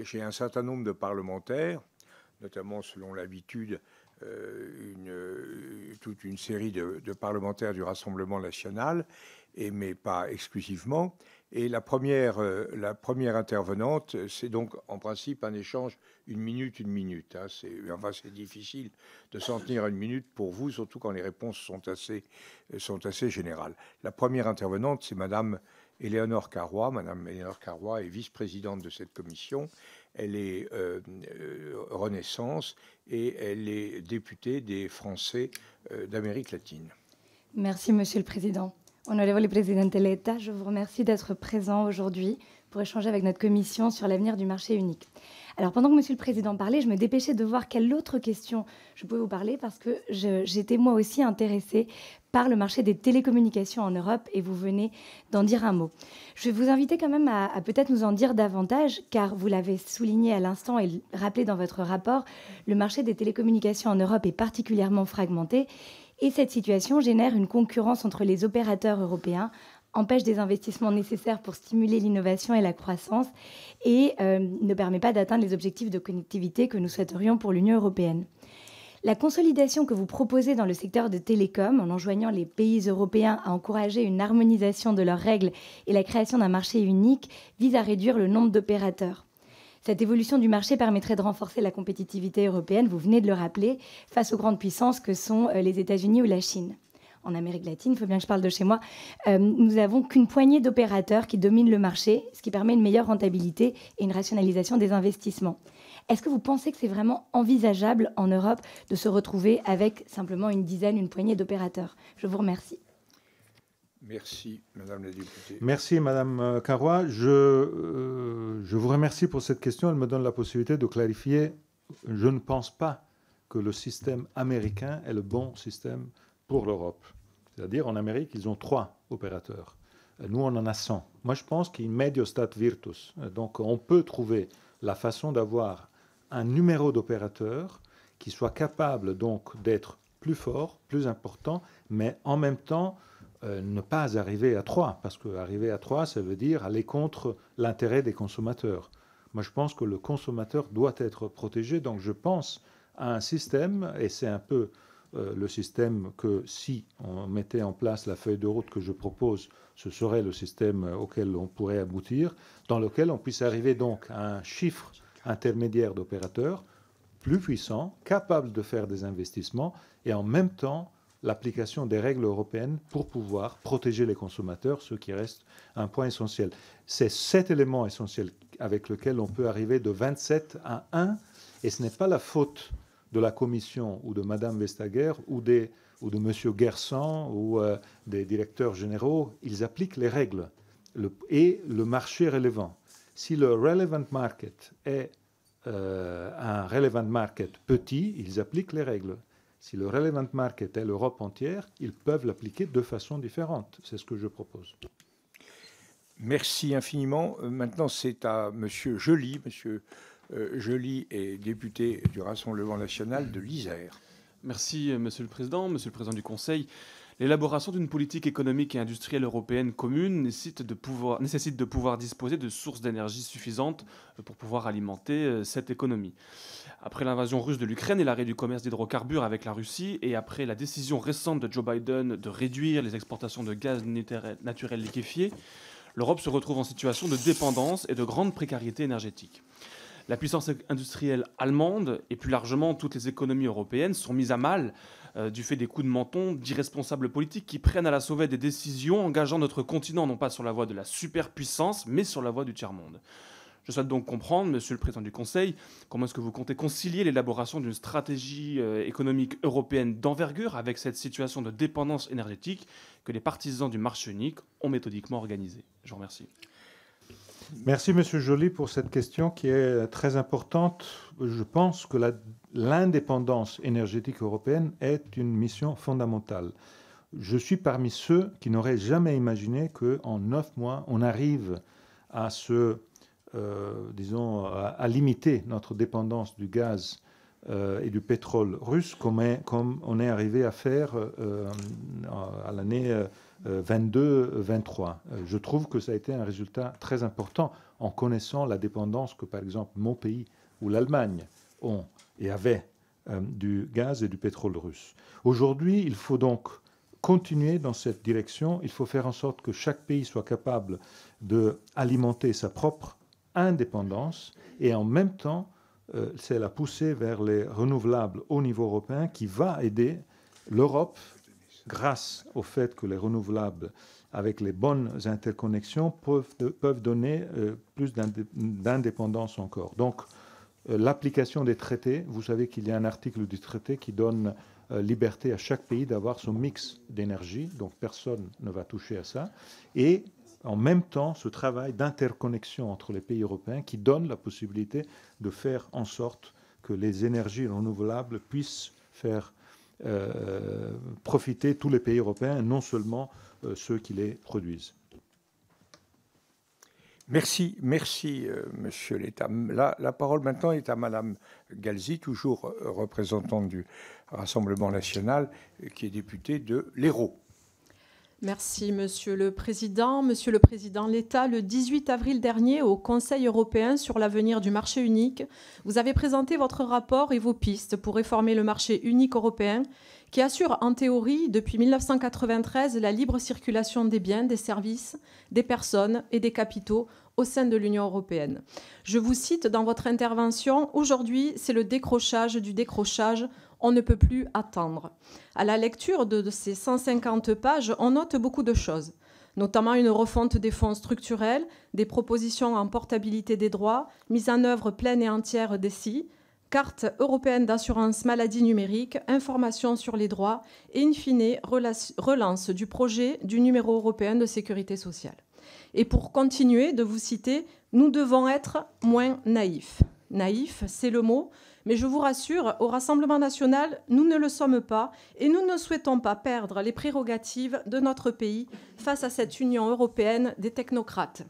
J'ai un certain nombre de parlementaires, notamment selon l'habitude, toute une série de parlementaires du Rassemblement national, mais pas exclusivement. Et la première intervenante, c'est donc en principe un échange une minute. Hein. C'est difficile de s'en tenir à une minute pour vous, surtout quand les réponses sont assez générales. La première intervenante, c'est Madame Éléonore Carrois. Madame Éléonore Carrois est vice-présidente de cette commission. Elle est Renaissance et elle est députée des Français d'Amérique latine. Merci, Monsieur le Président. Honorable Presidente Letta, je vous remercie d'être présent aujourd'hui pour échanger avec notre commission sur l'avenir du marché unique. Alors, pendant que Monsieur le Président parlait, je me dépêchais de voir quelle autre question je pouvais vous parler parce que j'étais moi aussi intéressée par le marché des télécommunications en Europe et vous venez d'en dire un mot. Je vais vous inviter quand même à peut-être nous en dire davantage car vous l'avez souligné à l'instant et rappelé dans votre rapport, le marché des télécommunications en Europe est particulièrement fragmenté et cette situation génère une concurrence entre les opérateurs européens, empêche des investissements nécessaires pour stimuler l'innovation et la croissance et ne permet pas d'atteindre les objectifs de connectivité que nous souhaiterions pour l'Union européenne. La consolidation que vous proposez dans le secteur de télécom, en enjoignant les pays européens à encourager une harmonisation de leurs règles et la création d'un marché unique, vise à réduire le nombre d'opérateurs. Cette évolution du marché permettrait de renforcer la compétitivité européenne, vous venez de le rappeler, face aux grandes puissances que sont les États-Unis ou la Chine. En Amérique latine, il faut bien que je parle de chez moi, nous n'avons qu'une poignée d'opérateurs qui dominent le marché, ce qui permet une meilleure rentabilité et une rationalisation des investissements. Est-ce que vous pensez que c'est vraiment envisageable en Europe de se retrouver avec simplement une poignée d'opérateurs? Je vous remercie. Merci, Madame la députée. Merci, Madame Carrois. Je vous remercie pour cette question. Elle me donne la possibilité de clarifier. Je ne pense pas que le système américain est le bon système pour l'Europe. C'est-à-dire, en Amérique, ils ont 3 opérateurs. Nous, on en a 100. Moi, je pense qu'il medio stat virtus. Donc, on peut trouver la façon d'avoir un numéro d'opérateurs qui soit capable donc d'être plus fort, plus important, mais en même temps ne pas arriver à 3, parce qu'arriver à 3, ça veut dire aller contre l'intérêt des consommateurs. Moi, je pense que le consommateur doit être protégé, donc je pense à un système, et c'est un peu le système que si on mettait en place la feuille de route que je propose, ce serait le système auquel on pourrait aboutir, dans lequel on puisse arriver donc à un chiffre intermédiaire d'opérateurs plus puissants, capables de faire des investissements et en même temps l'application des règles européennes pour pouvoir protéger les consommateurs, ce qui reste un point essentiel. C'est cet élément essentiel avec lequel on peut arriver de 27 à 1 et ce n'est pas la faute de la Commission ou de Mme Vestager ou de M. Gerson ou des directeurs généraux, ils appliquent les règles et le marché relevant. Si le relevant market est un relevant market petit, ils appliquent les règles. Si le relevant market est l'Europe entière, ils peuvent l'appliquer de façon différente. C'est ce que je propose. Merci infiniment. Maintenant, c'est à M. Joly. M. Joly est député du Rassemblement national de l'Isère. Merci, Monsieur le Président du Conseil. L'élaboration d'une politique économique et industrielle européenne commune nécessite de pouvoir disposer de sources d'énergie suffisantes pour pouvoir alimenter cette économie. Après l'invasion russe de l'Ukraine et l'arrêt du commerce d'hydrocarbures avec la Russie, et après la décision récente de Joe Biden de réduire les exportations de gaz naturel liquéfié, l'Europe se retrouve en situation de dépendance et de grande précarité énergétique. La puissance industrielle allemande et plus largement toutes les économies européennes sont mises à mal du fait des coups de menton d'irresponsables politiques qui prennent à la sauvette des décisions engageant notre continent non pas sur la voie de la superpuissance mais sur la voie du tiers-monde. Je souhaite donc comprendre, Monsieur le Président du Conseil, comment est-ce que vous comptez concilier l'élaboration d'une stratégie économique européenne d'envergure avec cette situation de dépendance énergétique que les partisans du marché unique ont méthodiquement organisée. Je vous remercie. Merci, Monsieur Joly, pour cette question qui est très importante. Je pense que l'indépendance énergétique européenne est une mission fondamentale. Je suis parmi ceux qui n'auraient jamais imaginé qu'en 9 mois, on arrive à à limiter notre dépendance du gaz et du pétrole russe, comme on est arrivé à faire à l'année 22-23. Je trouve que ça a été un résultat très important en connaissant la dépendance que, par exemple, mon pays ou l'Allemagne ont et avaient du gaz et du pétrole russe. Aujourd'hui, il faut donc continuer dans cette direction. Il faut faire en sorte que chaque pays soit capable d'alimenter sa propre indépendance et en même temps, c'est la poussée vers les renouvelables au niveau européen qui va aider l'Europe grâce au fait que les renouvelables, avec les bonnes interconnexions, peuvent donner plus d'indépendance encore. Donc, l'application des traités, vous savez qu'il y a un article du traité qui donne liberté à chaque pays d'avoir son mix d'énergie, donc personne ne va toucher à ça, et en même temps ce travail d'interconnexion entre les pays européens qui donne la possibilité de faire en sorte que les énergies renouvelables puissent faire profiter tous les pays européens, non seulement ceux qui les produisent. Merci, Monsieur l'État. La parole maintenant est à Madame Galzi, toujours représentante du Rassemblement national, qui est députée de l'Hérault. Merci, Monsieur le Président. Monsieur le Président de l'État, le 18 avril dernier, au Conseil européen sur l'avenir du marché unique, vous avez présenté votre rapport et vos pistes pour réformer le marché unique européen qui assure en théorie, depuis 1993, la libre circulation des biens, des services, des personnes et des capitaux au sein de l'Union européenne. Je vous cite dans votre intervention, « Aujourd'hui, c'est le décrochage du décrochage. On ne peut plus attendre. » À la lecture de ces 150 pages, on note beaucoup de choses, notamment une refonte des fonds structurels, des propositions en portabilité des droits, mise en œuvre pleine et entière des SI, carte européenne d'assurance maladie numérique, information sur les droits et, in fine, relance du projet du numéro européen de sécurité sociale. Et pour continuer de vous citer, nous devons être moins naïfs. Naïf, c'est le mot, mais je vous rassure, au Rassemblement national, nous ne le sommes pas et nous ne souhaitons pas perdre les prérogatives de notre pays face à cette Union européenne des technocrates.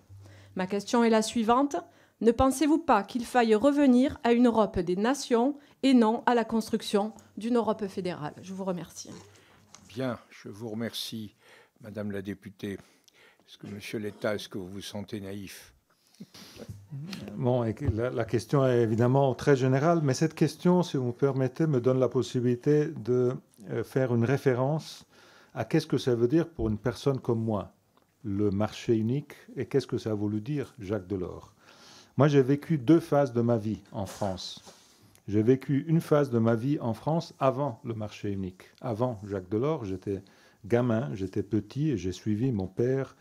Ma question est la suivante. Ne pensez-vous pas qu'il faille revenir à une Europe des nations et non à la construction d'une Europe fédérale? Je vous remercie. Bien, je vous remercie, Madame la députée. Est-ce que, Monsieur l'État, est-ce que vous vous sentez naïf? Bon, la question est évidemment très générale, mais cette question, si vous me permettez, me donne la possibilité de faire une référence à qu'est-ce que ça veut dire pour une personne comme moi, le marché unique, et qu'est-ce que ça a voulu dire Jacques Delors. Moi, j'ai vécu 2 phases de ma vie en France. J'ai vécu une phase de ma vie en France avant le marché unique. Avant Jacques Delors, j'étais gamin, j'étais petit et j'ai suivi mon père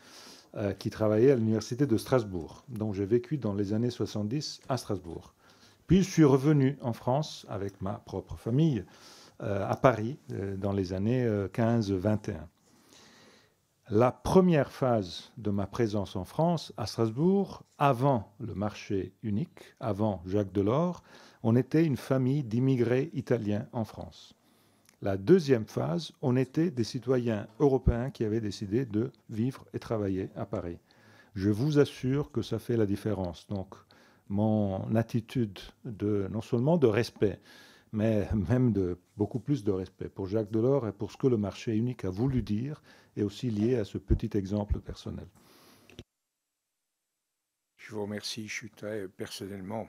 qui travaillait à l'université de Strasbourg. Donc j'ai vécu dans les années 70 à Strasbourg. Puis je suis revenu en France avec ma propre famille à Paris dans les années 15-21. La première phase de ma présence en France, à Strasbourg, avant le marché unique, avant Jacques Delors, on était une famille d'immigrés italiens en France. La deuxième phase, on était des citoyens européens qui avaient décidé de vivre et travailler à Paris. Je vous assure que ça fait la différence. Donc, mon attitude non seulement de respect, mais même de beaucoup plus de respect pour Jacques Delors et pour ce que le marché unique a voulu dire, est aussi lié à ce petit exemple personnel. Je vous remercie. Je suis personnellement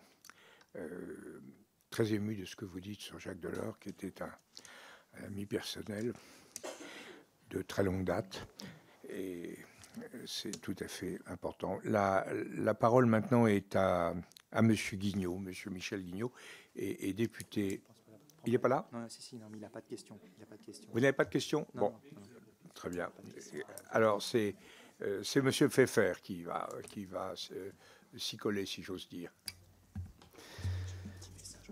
très ému de ce que vous dites sur Jacques Delors, qui était un ami personnel de très longue date. Et c'est tout à fait important. La parole maintenant est à M. Guignot, M. Michel Guignot, et député. Il n'est pas là? Non, non, mais il n'a pas de question. Vous n'avez pas de question? Non, bon, non. Très bien. Alors, c'est M. Pfeffer qui va s'y coller, si j'ose dire.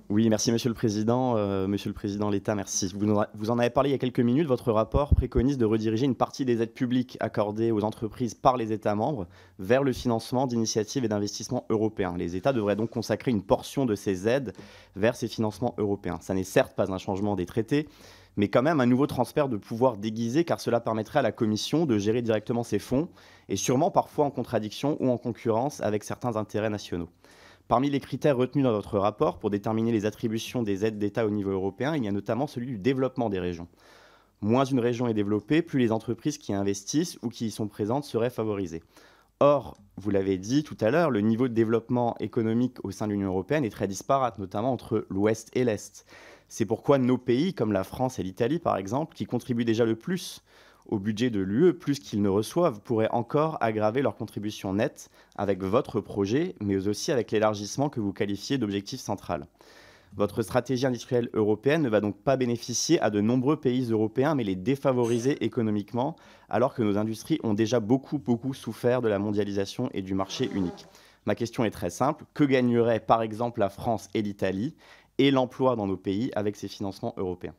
Oui, merci Monsieur le Président. Monsieur le Président l'État, merci. Vous en avez parlé il y a quelques minutes. Votre rapport préconise de rediriger une partie des aides publiques accordées aux entreprises par les États membres vers le financement d'initiatives et d'investissements européens. Les États devraient donc consacrer une portion de ces aides vers ces financements européens. Ça n'est certes pas un changement des traités, mais quand même un nouveau transfert de pouvoir déguisé, car cela permettrait à la Commission de gérer directement ces fonds, et sûrement parfois en contradiction ou en concurrence avec certains intérêts nationaux. Parmi les critères retenus dans votre rapport pour déterminer les attributions des aides d'État au niveau européen, il y a notamment celui du développement des régions. Moins une région est développée, plus les entreprises qui investissent ou qui y sont présentes seraient favorisées. Or, vous l'avez dit tout à l'heure, le niveau de développement économique au sein de l'Union européenne est très disparate, notamment entre l'Ouest et l'Est. C'est pourquoi nos pays, comme la France et l'Italie par exemple, qui contribuent déjà le plus au budget de l'UE, plus qu'ils ne reçoivent, pourraient encore aggraver leur contribution nette avec votre projet, mais aussi avec l'élargissement que vous qualifiez d'objectif central. Votre stratégie industrielle européenne ne va donc pas bénéficier à de nombreux pays européens, mais les défavoriser économiquement, alors que nos industries ont déjà beaucoup souffert de la mondialisation et du marché unique. Ma question est très simple. Que gagneraient par exemple la France et l'Italie et l'emploi dans nos pays avec ces financements européens?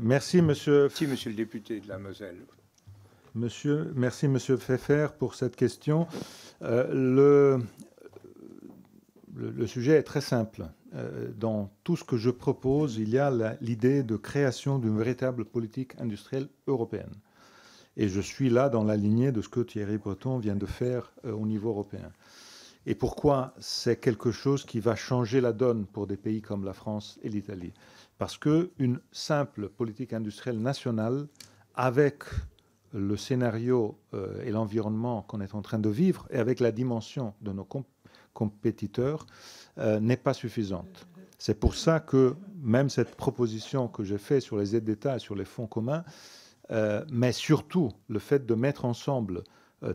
Merci, monsieur. Merci, monsieur le député de la Moselle. Merci, monsieur Pfeffer, pour cette question. Le sujet est très simple. Dans tout ce que je propose, il y a l'idée de création d'une véritable politique industrielle européenne. Et je suis là dans la lignée de ce que Thierry Breton vient de faire au niveau européen. Et pourquoi c'est quelque chose qui va changer la donne pour des pays comme la France et l'Italie? Parce qu'une simple politique industrielle nationale, avec le scénario et l'environnement qu'on est en train de vivre, et avec la dimension de nos compétiteurs, n'est pas suffisante. C'est pour ça que même cette proposition que j'ai faite sur les aides d'État et sur les fonds communs, mais surtout le fait de mettre ensemble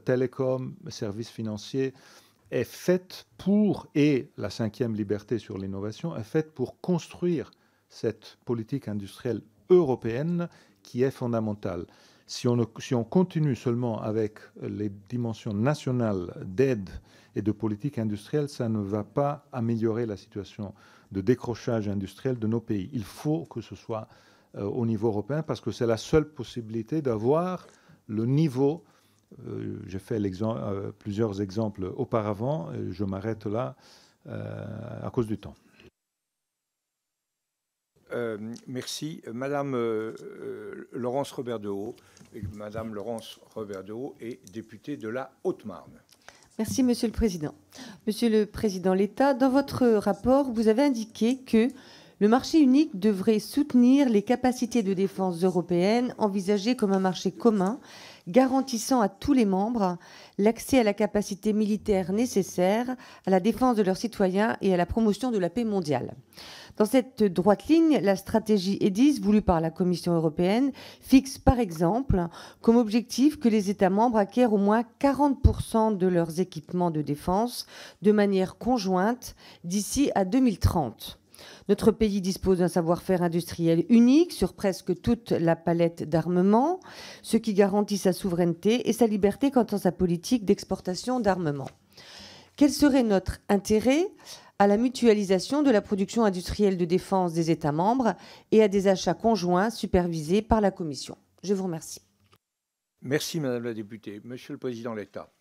télécom, services financiers, est faite pour, et la 5e liberté sur l'innovation, est faite pour construire cette politique industrielle européenne qui est fondamentale. Si on continue seulement avec les dimensions nationales d'aide et de politique industrielle, ça ne va pas améliorer la situation de décrochage industriel de nos pays. Il faut que ce soit au niveau européen parce que c'est la seule possibilité d'avoir le niveau. J'ai fait plusieurs exemples auparavant, et je m'arrête là à cause du temps. Merci. Madame Laurence Robert-Dehaut. Madame Laurence Robert-Dehaut est députée de la Haute-Marne. Merci, Monsieur le Président. Monsieur le Président l'État, dans votre rapport, vous avez indiqué que le marché unique devrait soutenir les capacités de défense européennes envisagées comme un marché commun, garantissant à tous les membres l'accès à la capacité militaire nécessaire à la défense de leurs citoyens et à la promotion de la paix mondiale. Dans cette droite ligne, la stratégie EDIS voulue par la Commission européenne fixe par exemple comme objectif que les États membres acquièrent au moins 40% de leurs équipements de défense de manière conjointe d'ici à 2030. Notre pays dispose d'un savoir-faire industriel unique sur presque toute la palette d'armements, ce qui garantit sa souveraineté et sa liberté quant à sa politique d'exportation d'armements. Quel serait notre intérêt à la mutualisation de la production industrielle de défense des États membres et à des achats conjoints supervisés par la Commission? Je vous remercie. Merci, Madame la députée. Monsieur le Président de l'État.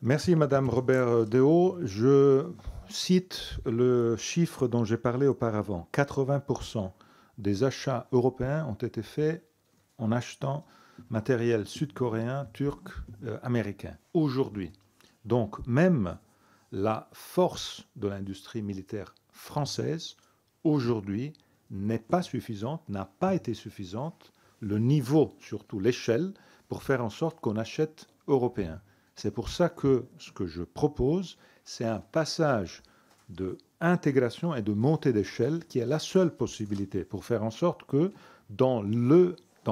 Merci, Madame Robert Dehaut. Je cite le chiffre dont j'ai parlé auparavant. 80% des achats européens ont été faits en achetant matériel sud-coréen, turc, américain. Aujourd'hui. Donc, même la force de l'industrie militaire française, aujourd'hui, n'est pas suffisante, n'a pas été suffisante, le niveau, surtout l'échelle, pour faire en sorte qu'on achète européen. C'est pour ça que ce que je propose, c'est un passage de intégration et de montée d'échelle qui est la seule possibilité pour faire en sorte que dans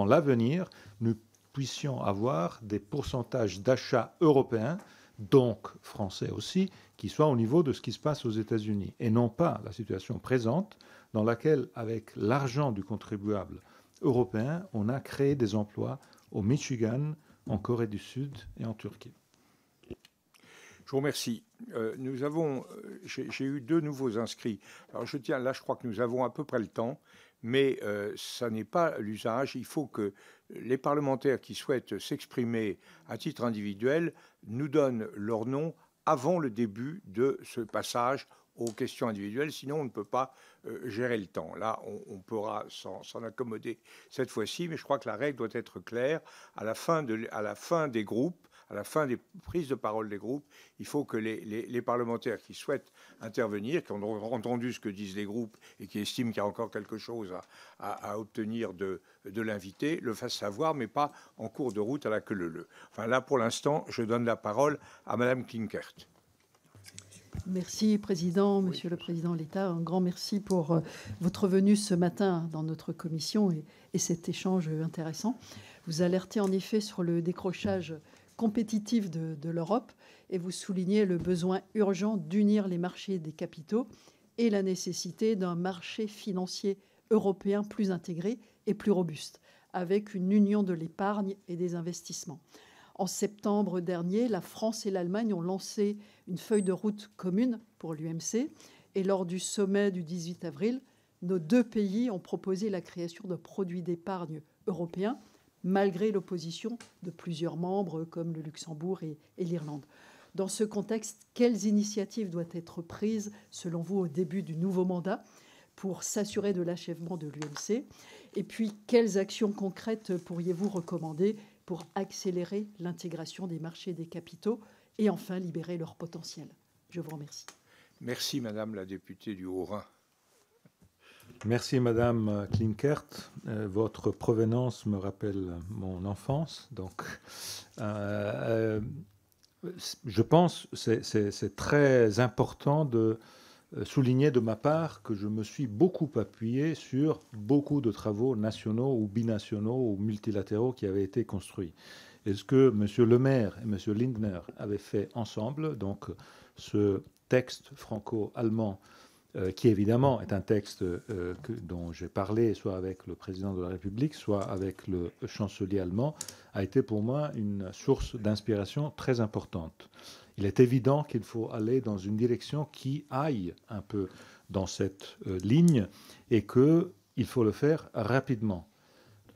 l'avenir, nous puissions avoir des pourcentages d'achats européens, donc français aussi, qui soient au niveau de ce qui se passe aux États-Unis, et non pas la situation présente dans laquelle, avec l'argent du contribuable européen, on a créé des emplois au Michigan, en Corée du Sud et en Turquie. Je vous remercie. J'ai eu 2 nouveaux inscrits. Alors je crois que nous avons à peu près le temps, mais ça n'est pas l'usage. Il faut que les parlementaires qui souhaitent s'exprimer à titre individuel nous donnent leur nom avant le début de ce passage aux questions individuelles, sinon on ne peut pas gérer le temps. Là, on pourra s'en accommoder cette fois-ci, mais je crois que la règle doit être claire. À la fin des groupes, à la fin des prises de parole des groupes, il faut que les parlementaires qui souhaitent intervenir, qui ont entendu ce que disent les groupes et qui estiment qu'il y a encore quelque chose à obtenir de l'invité, le fassent savoir, mais pas en cours de route à la queue leu-leu. Enfin, là, pour l'instant, je donne la parole à Madame Klinkert. Merci, Président. Monsieur le Président de l'État, un grand merci pour votre venue ce matin dans notre commission et cet échange intéressant. Vous alertez en effet sur le décrochage compétitif de l'Europe et vous soulignez le besoin urgent d'unir les marchés des capitaux et la nécessité d'un marché financier européen plus intégré et plus robuste, avec une union de l'épargne et des investissements. En septembre dernier, la France et l'Allemagne ont lancé une feuille de route commune pour l'UMC et lors du sommet du 18 avril, nos 2 pays ont proposé la création d'un produit d'épargne européen malgré l'opposition de plusieurs membres comme le Luxembourg et l'Irlande. Dans ce contexte, quelles initiatives doivent être prises selon vous au début du nouveau mandat pour s'assurer de l'achèvement de l'UMC? Et puis, quelles actions concrètes pourriez-vous recommander pour accélérer l'intégration des marchés des capitaux et enfin libérer leur potentiel? Je vous remercie. Merci, Madame la députée du Haut-Rhin. Merci, Madame Klinkert. Votre provenance me rappelle mon enfance. Donc, je pense que c'est très important de souligner de ma part que je me suis beaucoup appuyé sur beaucoup de travaux nationaux ou binationaux ou multilatéraux qui avaient été construits. Et ce que M. Le Maire et M. Lindner avaient fait ensemble, donc ce texte franco-allemand, qui évidemment est un texte dont j'ai parlé soit avec le président de la République, soit avec le chancelier allemand, a été pour moi une source d'inspiration très importante. Il est évident qu'il faut aller dans une direction qui aille un peu dans cette ligne et qu'il faut le faire rapidement.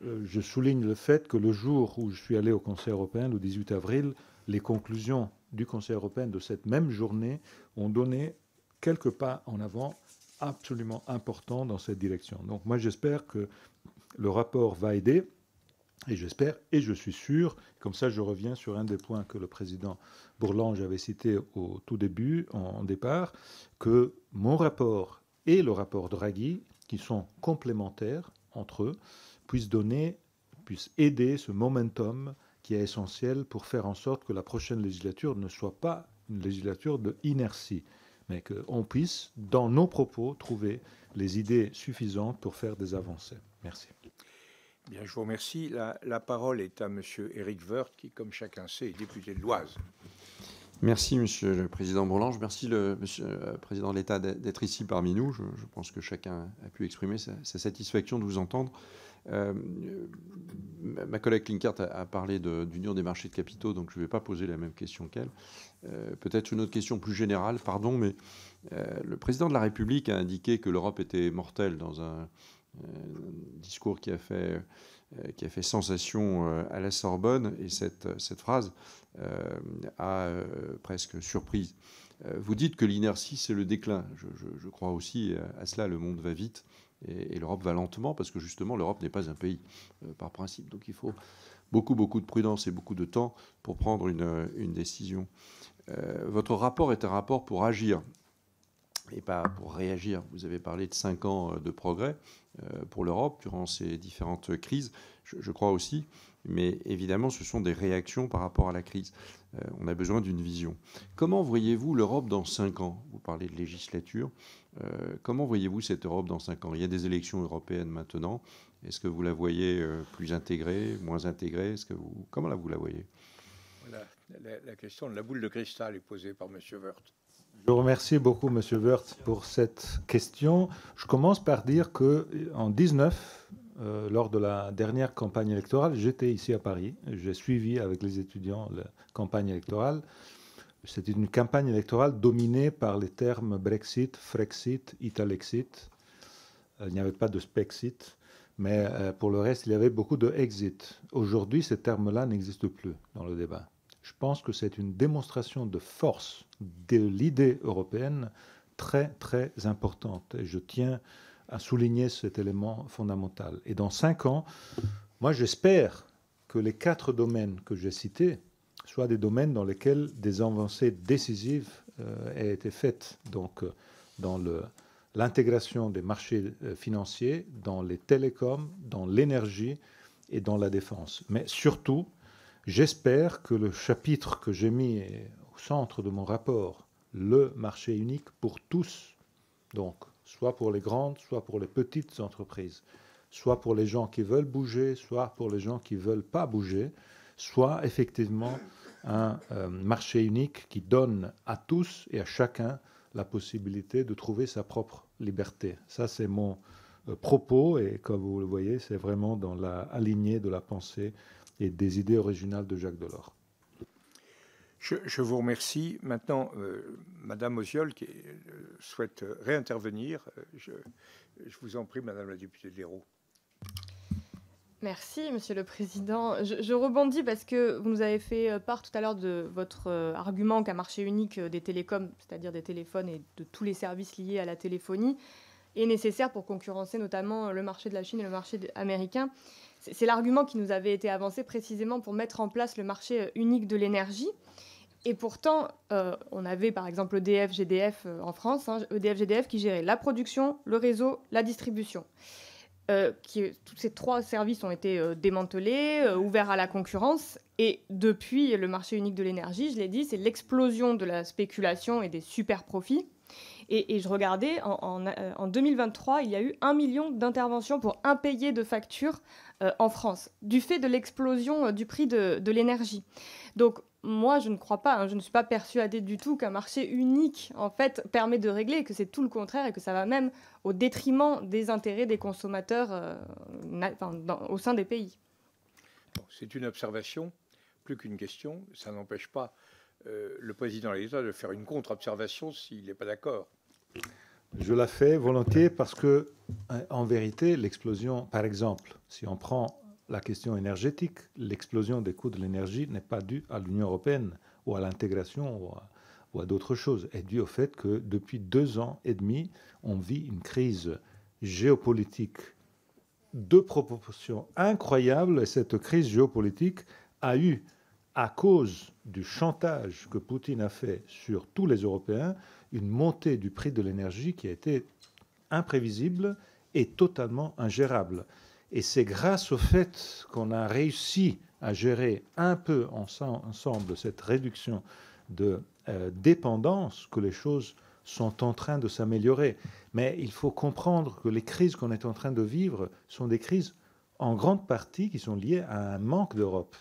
Je souligne le fait que le jour où je suis allé au Conseil européen, le 18 avril, les conclusions du Conseil européen de cette même journée ont donné quelques pas en avant absolument importants dans cette direction. Donc moi j'espère que le rapport va aider. Et j'espère, et je suis sûr, comme ça je reviens sur un des points que le président Bourlange avait cité au tout début, en départ, que mon rapport et le rapport Draghi, qui sont complémentaires entre eux, puissent aider ce momentum qui est essentiel pour faire en sorte que la prochaine législature ne soit pas une législature de inertie, mais qu'on puisse, dans nos propos, trouver les idées suffisantes pour faire des avancées. Merci. Bien, je vous remercie. La parole est à M. Éric Woerth, qui, comme chacun sait, est député de l'Oise. Merci, Monsieur le Président Bourlanges. Merci, Monsieur le Président de l'État, d'être ici parmi nous. Je pense que chacun a pu exprimer sa satisfaction de vous entendre. Ma collègue Klinkert a parlé d'union des marchés de capitaux, donc je ne vais pas poser la même question qu'elle. Peut-être une autre question plus générale, pardon, mais le président de la République a indiqué que l'Europe était mortelle dans un discours qui a fait sensation à la Sorbonne, et cette phrase a presque surprise. Vous dites que l'inertie, c'est le déclin. Je crois aussi à cela. Le monde va vite et l'Europe va lentement parce que justement, l'Europe n'est pas un pays par principe. Donc il faut beaucoup de prudence et beaucoup de temps pour prendre une décision. Votre rapport est un rapport pour agir et pas pour réagir. Vous avez parlé de 5 ans de progrès pour l'Europe durant ces différentes crises, je crois aussi, mais évidemment ce sont des réactions par rapport à la crise. On a besoin d'une vision. Comment voyez-vous l'Europe dans 5 ans? Vous parlez de législature. Comment voyez-vous cette Europe dans 5 ans? Il y a des élections européennes maintenant. Est-ce que vous la voyez plus intégrée, moins intégrée? Comment vous la voyez? Voilà, la question de la boule de cristal est posée par M. Woerth. Je vous remercie beaucoup, M. Woerth, pour cette question. Je commence par dire qu'en 2019, lors de la dernière campagne électorale, j'étais ici à Paris. J'ai suivi avec les étudiants la campagne électorale. C'était une campagne électorale dominée par les termes Brexit, Frexit, Italexit. Il n'y avait pas de Spexit, mais pour le reste, il y avait beaucoup de exit. Aujourd'hui, ces termes-là n'existent plus dans le débat. Je pense que c'est une démonstration de force de l'idée européenne très importante. Et je tiens à souligner cet élément fondamental. Et dans 5 ans, moi j'espère que les 4 domaines que j'ai cités soient des domaines dans lesquels des avancées décisives aient été faites. Donc dans l'intégration des marchés financiers, dans les télécoms, dans l'énergie et dans la défense. Mais surtout, j'espère que le chapitre que j'ai mis au centre de mon rapport, le marché unique pour tous, donc soit pour les grandes, soit pour les petites entreprises, soit pour les gens qui veulent bouger, soit pour les gens qui ne veulent pas bouger, soit effectivement un marché unique qui donne à tous et à chacun la possibilité de trouver sa propre liberté. Ça, c'est mon propos, et comme vous le voyez, c'est vraiment dans la lignée de la pensée et des idées originales de Jacques Delors. Je vous remercie. Maintenant, Madame Oziol, qui souhaite réintervenir. Je vous en prie, Madame la députée de l'Hérault. Merci, Monsieur le Président. Je rebondis parce que vous nous avez fait part tout à l'heure de votre argument qu'un marché unique des télécoms, c'est-à-dire des téléphones et de tous les services liés à la téléphonie, est nécessaire pour concurrencer notamment le marché de la Chine et le marché américain. C'est l'argument qui nous avait été avancé précisément pour mettre en place le marché unique de l'énergie. Et pourtant, on avait par exemple EDF, GDF en France, EDF, GDF qui gérait la production, le réseau, la distribution. Tous ces 3 services ont été démantelés, ouverts à la concurrence. Et depuis le marché unique de l'énergie, je l'ai dit, c'est l'explosion de la spéculation et des super profits. Et je regardais, en 2023, il y a eu 1 million d'interventions pour impayés de factures en France, du fait de l'explosion du prix de l'énergie. Donc, moi, je ne crois pas, je ne suis pas persuadée du tout qu'un marché unique, en fait, permet de régler, que c'est tout le contraire et que ça va même au détriment des intérêts des consommateurs au sein des pays. Bon, c'est une observation, plus qu'une question. Ça n'empêche pas le président de l'État de faire une contre-observation s'il n'est pas d'accord. Je la fais volontiers parce que, en vérité, l'explosion, par exemple, si on prend la question énergétique, l'explosion des coûts de l'énergie n'est pas due à l'Union européenne ou à l'intégration ou à d'autres choses. Elle est due au fait que depuis 2 ans et demi, on vit une crise géopolitique de proportions incroyables. Et cette crise géopolitique a eu, à cause du chantage que Poutine a fait sur tous les Européens, une montée du prix de l'énergie qui a été imprévisible et totalement ingérable. Et c'est grâce au fait qu'on a réussi à gérer un peu ensemble cette réduction de dépendance que les choses sont en train de s'améliorer. Mais il faut comprendre que les crises qu'on est en train de vivre sont des crises en grande partie qui sont liées à un manque d'Europe.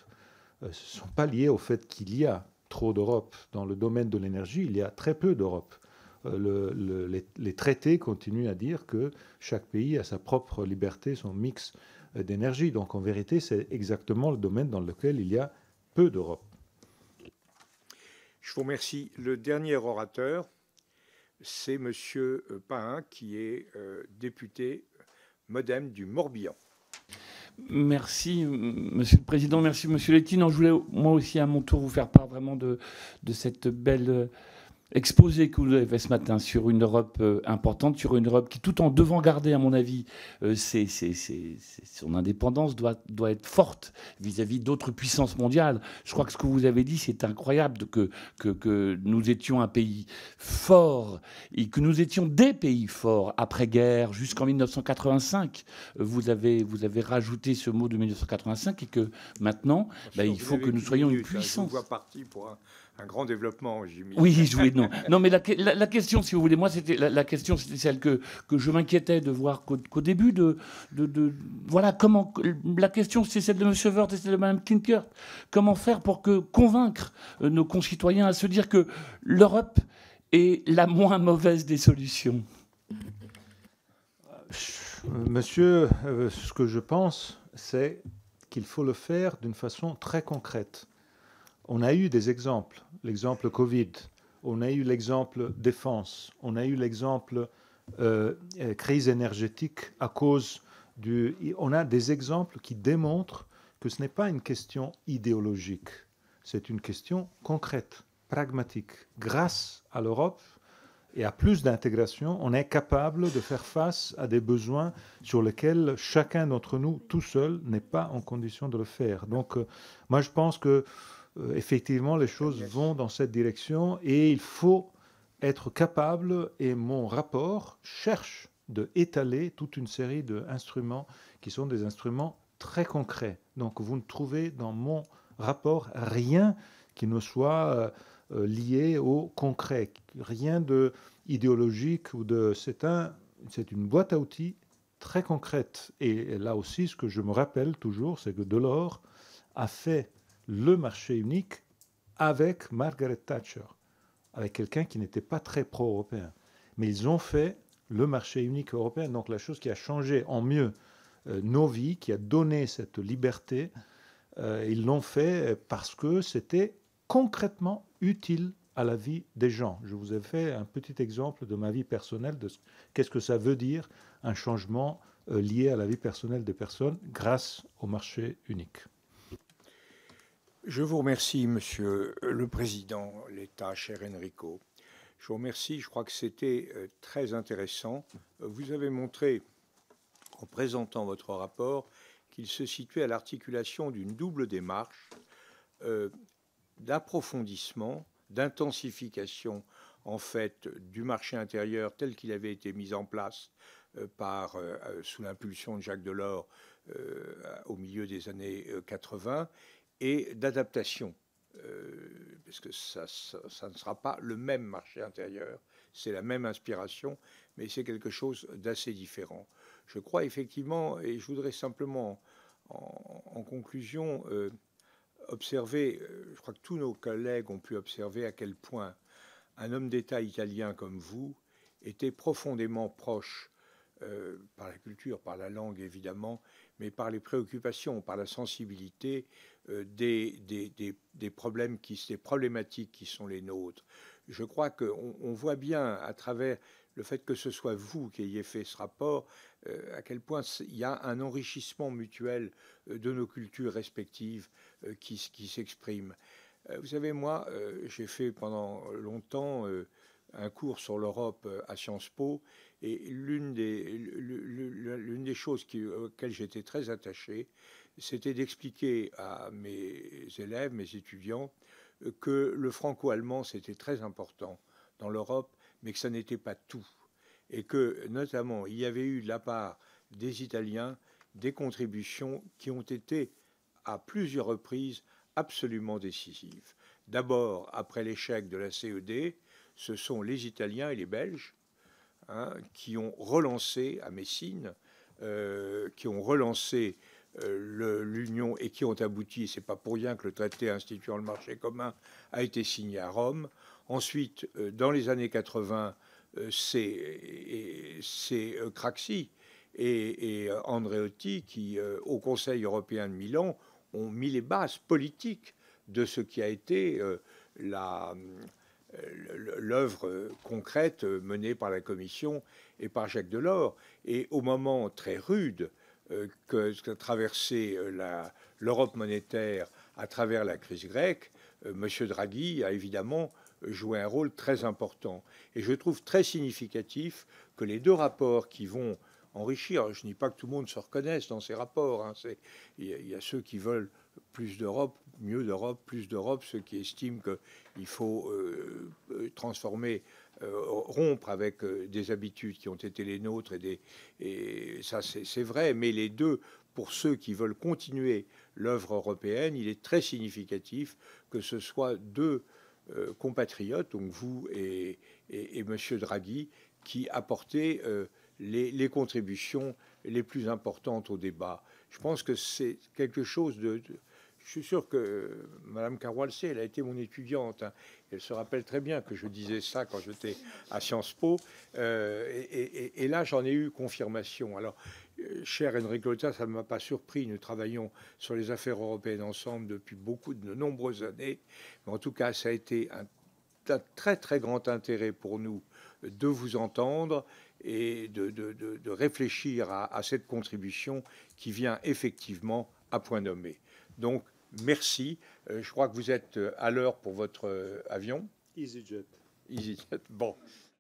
Ce ne sont pas liées au fait qu'il y a trop d'Europe. Dans le domaine de l'énergie, il y a très peu d'Europe. Les traités continuent à dire que chaque pays a sa propre liberté, son mix d'énergie. Donc en vérité, c'est exactement le domaine dans lequel il y a peu d'Europe. Je vous remercie. Le dernier orateur, c'est M. Pahin, qui est député MoDem du Morbihan. Merci, Monsieur le Président. Merci, Monsieur Letty. Non, je voulais moi aussi à mon tour vous faire part vraiment de cette belle exposé que vous avez fait ce matin sur une Europe importante, sur une Europe qui, tout en devant garder, à mon avis, son indépendance, doit être forte vis-à-vis d'autres puissances mondiales. Je crois que ce que vous avez dit, c'est incroyable, que nous étions un pays fort et que nous étions des pays forts après-guerre jusqu'en 1985. Vous avez rajouté ce mot de 1985 et que maintenant, il faut que nous soyons une puissance. Je vous vois parti pour un grand développement, Jimmy. Oui, non, mais la question, si vous voulez, moi, c'était la question, c'était celle que je m'inquiétais de voir qu'au début voilà, comment la question, c'est celle de M. Wörth et celle de Mme Klinkert. Comment faire pour convaincre nos concitoyens à se dire que l'Europe est la moins mauvaise des solutions? Monsieur, ce que je pense, c'est qu'il faut le faire d'une façon très concrète. On a eu des exemples, l'exemple Covid, on a eu l'exemple défense, on a eu l'exemple crise énergétique à cause du... On a des exemples qui démontrent que ce n'est pas une question idéologique, c'est une question concrète, pragmatique. Grâce à l'Europe et à plus d'intégration, on est capable de faire face à des besoins sur lesquels chacun d'entre nous, tout seul, n'est pas en condition de le faire. Donc, moi, je pense que effectivement, les choses vont dans cette direction et il faut être capable, et mon rapport cherche d'étaler toute une série d'instruments qui sont des instruments très concrets. Donc vous ne trouvez dans mon rapport rien qui ne soit lié au concret, rien d'idéologique ou de... C'est une boîte à outils très concrète. Et là aussi, ce que je me rappelle toujours, c'est que Delors a fait le marché unique avec Margaret Thatcher, avec quelqu'un qui n'était pas très pro-européen. Mais ils ont fait le marché unique européen, donc la chose qui a changé en mieux nos vies, qui a donné cette liberté, ils l'ont fait parce que c'était concrètement utile à la vie des gens. Je vous ai fait un petit exemple de ma vie personnelle, de qu'est-ce que ça veut dire un changement lié à la vie personnelle des personnes grâce au marché unique. Je vous remercie, Monsieur le Président l'État, cher Enrico. Je vous remercie, je crois que c'était très intéressant. Vous avez montré, en présentant votre rapport, qu'il se situait à l'articulation d'une double démarche d'approfondissement, d'intensification, en fait, du marché intérieur tel qu'il avait été mis en place sous l'impulsion de Jacques Delors au milieu des années 80, et d'adaptation, parce que ça ne sera pas le même marché intérieur, c'est la même inspiration, mais c'est quelque chose d'assez différent. Je crois effectivement, et je voudrais simplement, en conclusion, observer, je crois que tous nos collègues ont pu observer à quel point un homme d'État italien comme vous était profondément proche, par la culture, par la langue évidemment, mais par les préoccupations, par la sensibilité des problématiques qui sont les nôtres. Je crois qu'on voit bien à travers le fait que ce soit vous qui ayez fait ce rapport, à quel point il y a un enrichissement mutuel de nos cultures respectives qui s'exprime. Vous savez, moi, j'ai fait pendant longtemps un cours sur l'Europe à Sciences Po, et l'une des choses auxquelles j'étais très attaché, c'était d'expliquer à mes élèves, mes étudiants, que le franco-allemand, c'était très important dans l'Europe, mais que ça n'était pas tout. Et que, notamment, il y avait eu de la part des Italiens des contributions qui ont été, à plusieurs reprises, absolument décisives. D'abord, après l'échec de la CED, ce sont les Italiens et les Belges qui ont relancé à Messine, qui ont relancé l'Union et qui ont abouti, c'est pas pour rien que le traité instituant le marché commun a été signé à Rome. Ensuite, dans les années 80, c'est Craxi et Andreotti qui, au Conseil européen de Milan, ont mis les bases politiques de ce qui a été l'œuvre concrète menée par la Commission et par Jacques Delors. Et au moment très rude qu'a traversé l'Europe monétaire à travers la crise grecque, M. Draghi a évidemment joué un rôle très important. Et je trouve très significatif que les deux rapports qui vont enrichir, je ne dis pas que tout le monde se reconnaisse dans ces rapports, hein, il y a ceux qui veulent plus d'Europe, mieux d'Europe, plus d'Europe, ceux qui estiment qu'il faut transformer, rompre avec des habitudes qui ont été les nôtres, et ça c'est vrai, mais les deux, pour ceux qui veulent continuer l'œuvre européenne, il est très significatif que ce soit deux compatriotes, donc vous et M. Draghi, qui apportaient les contributions les plus importantes au débat. Je pense que c'est quelque chose de... Je suis sûr que Mme Carvalcé, elle a été mon étudiante. Hein. Elle se rappelle très bien que je disais ça quand j'étais à Sciences Po. Et là, j'en ai eu confirmation. Alors, cher Enrico Letta, ça ne m'a pas surpris. Nous travaillons sur les affaires européennes ensemble depuis de nombreuses années. Mais en tout cas, ça a été un très, très grand intérêt pour nous de vous entendre et de réfléchir à cette contribution qui vient effectivement à point nommé. Donc, merci. Je crois que vous êtes à l'heure pour votre avion. EasyJet. EasyJet. Bon.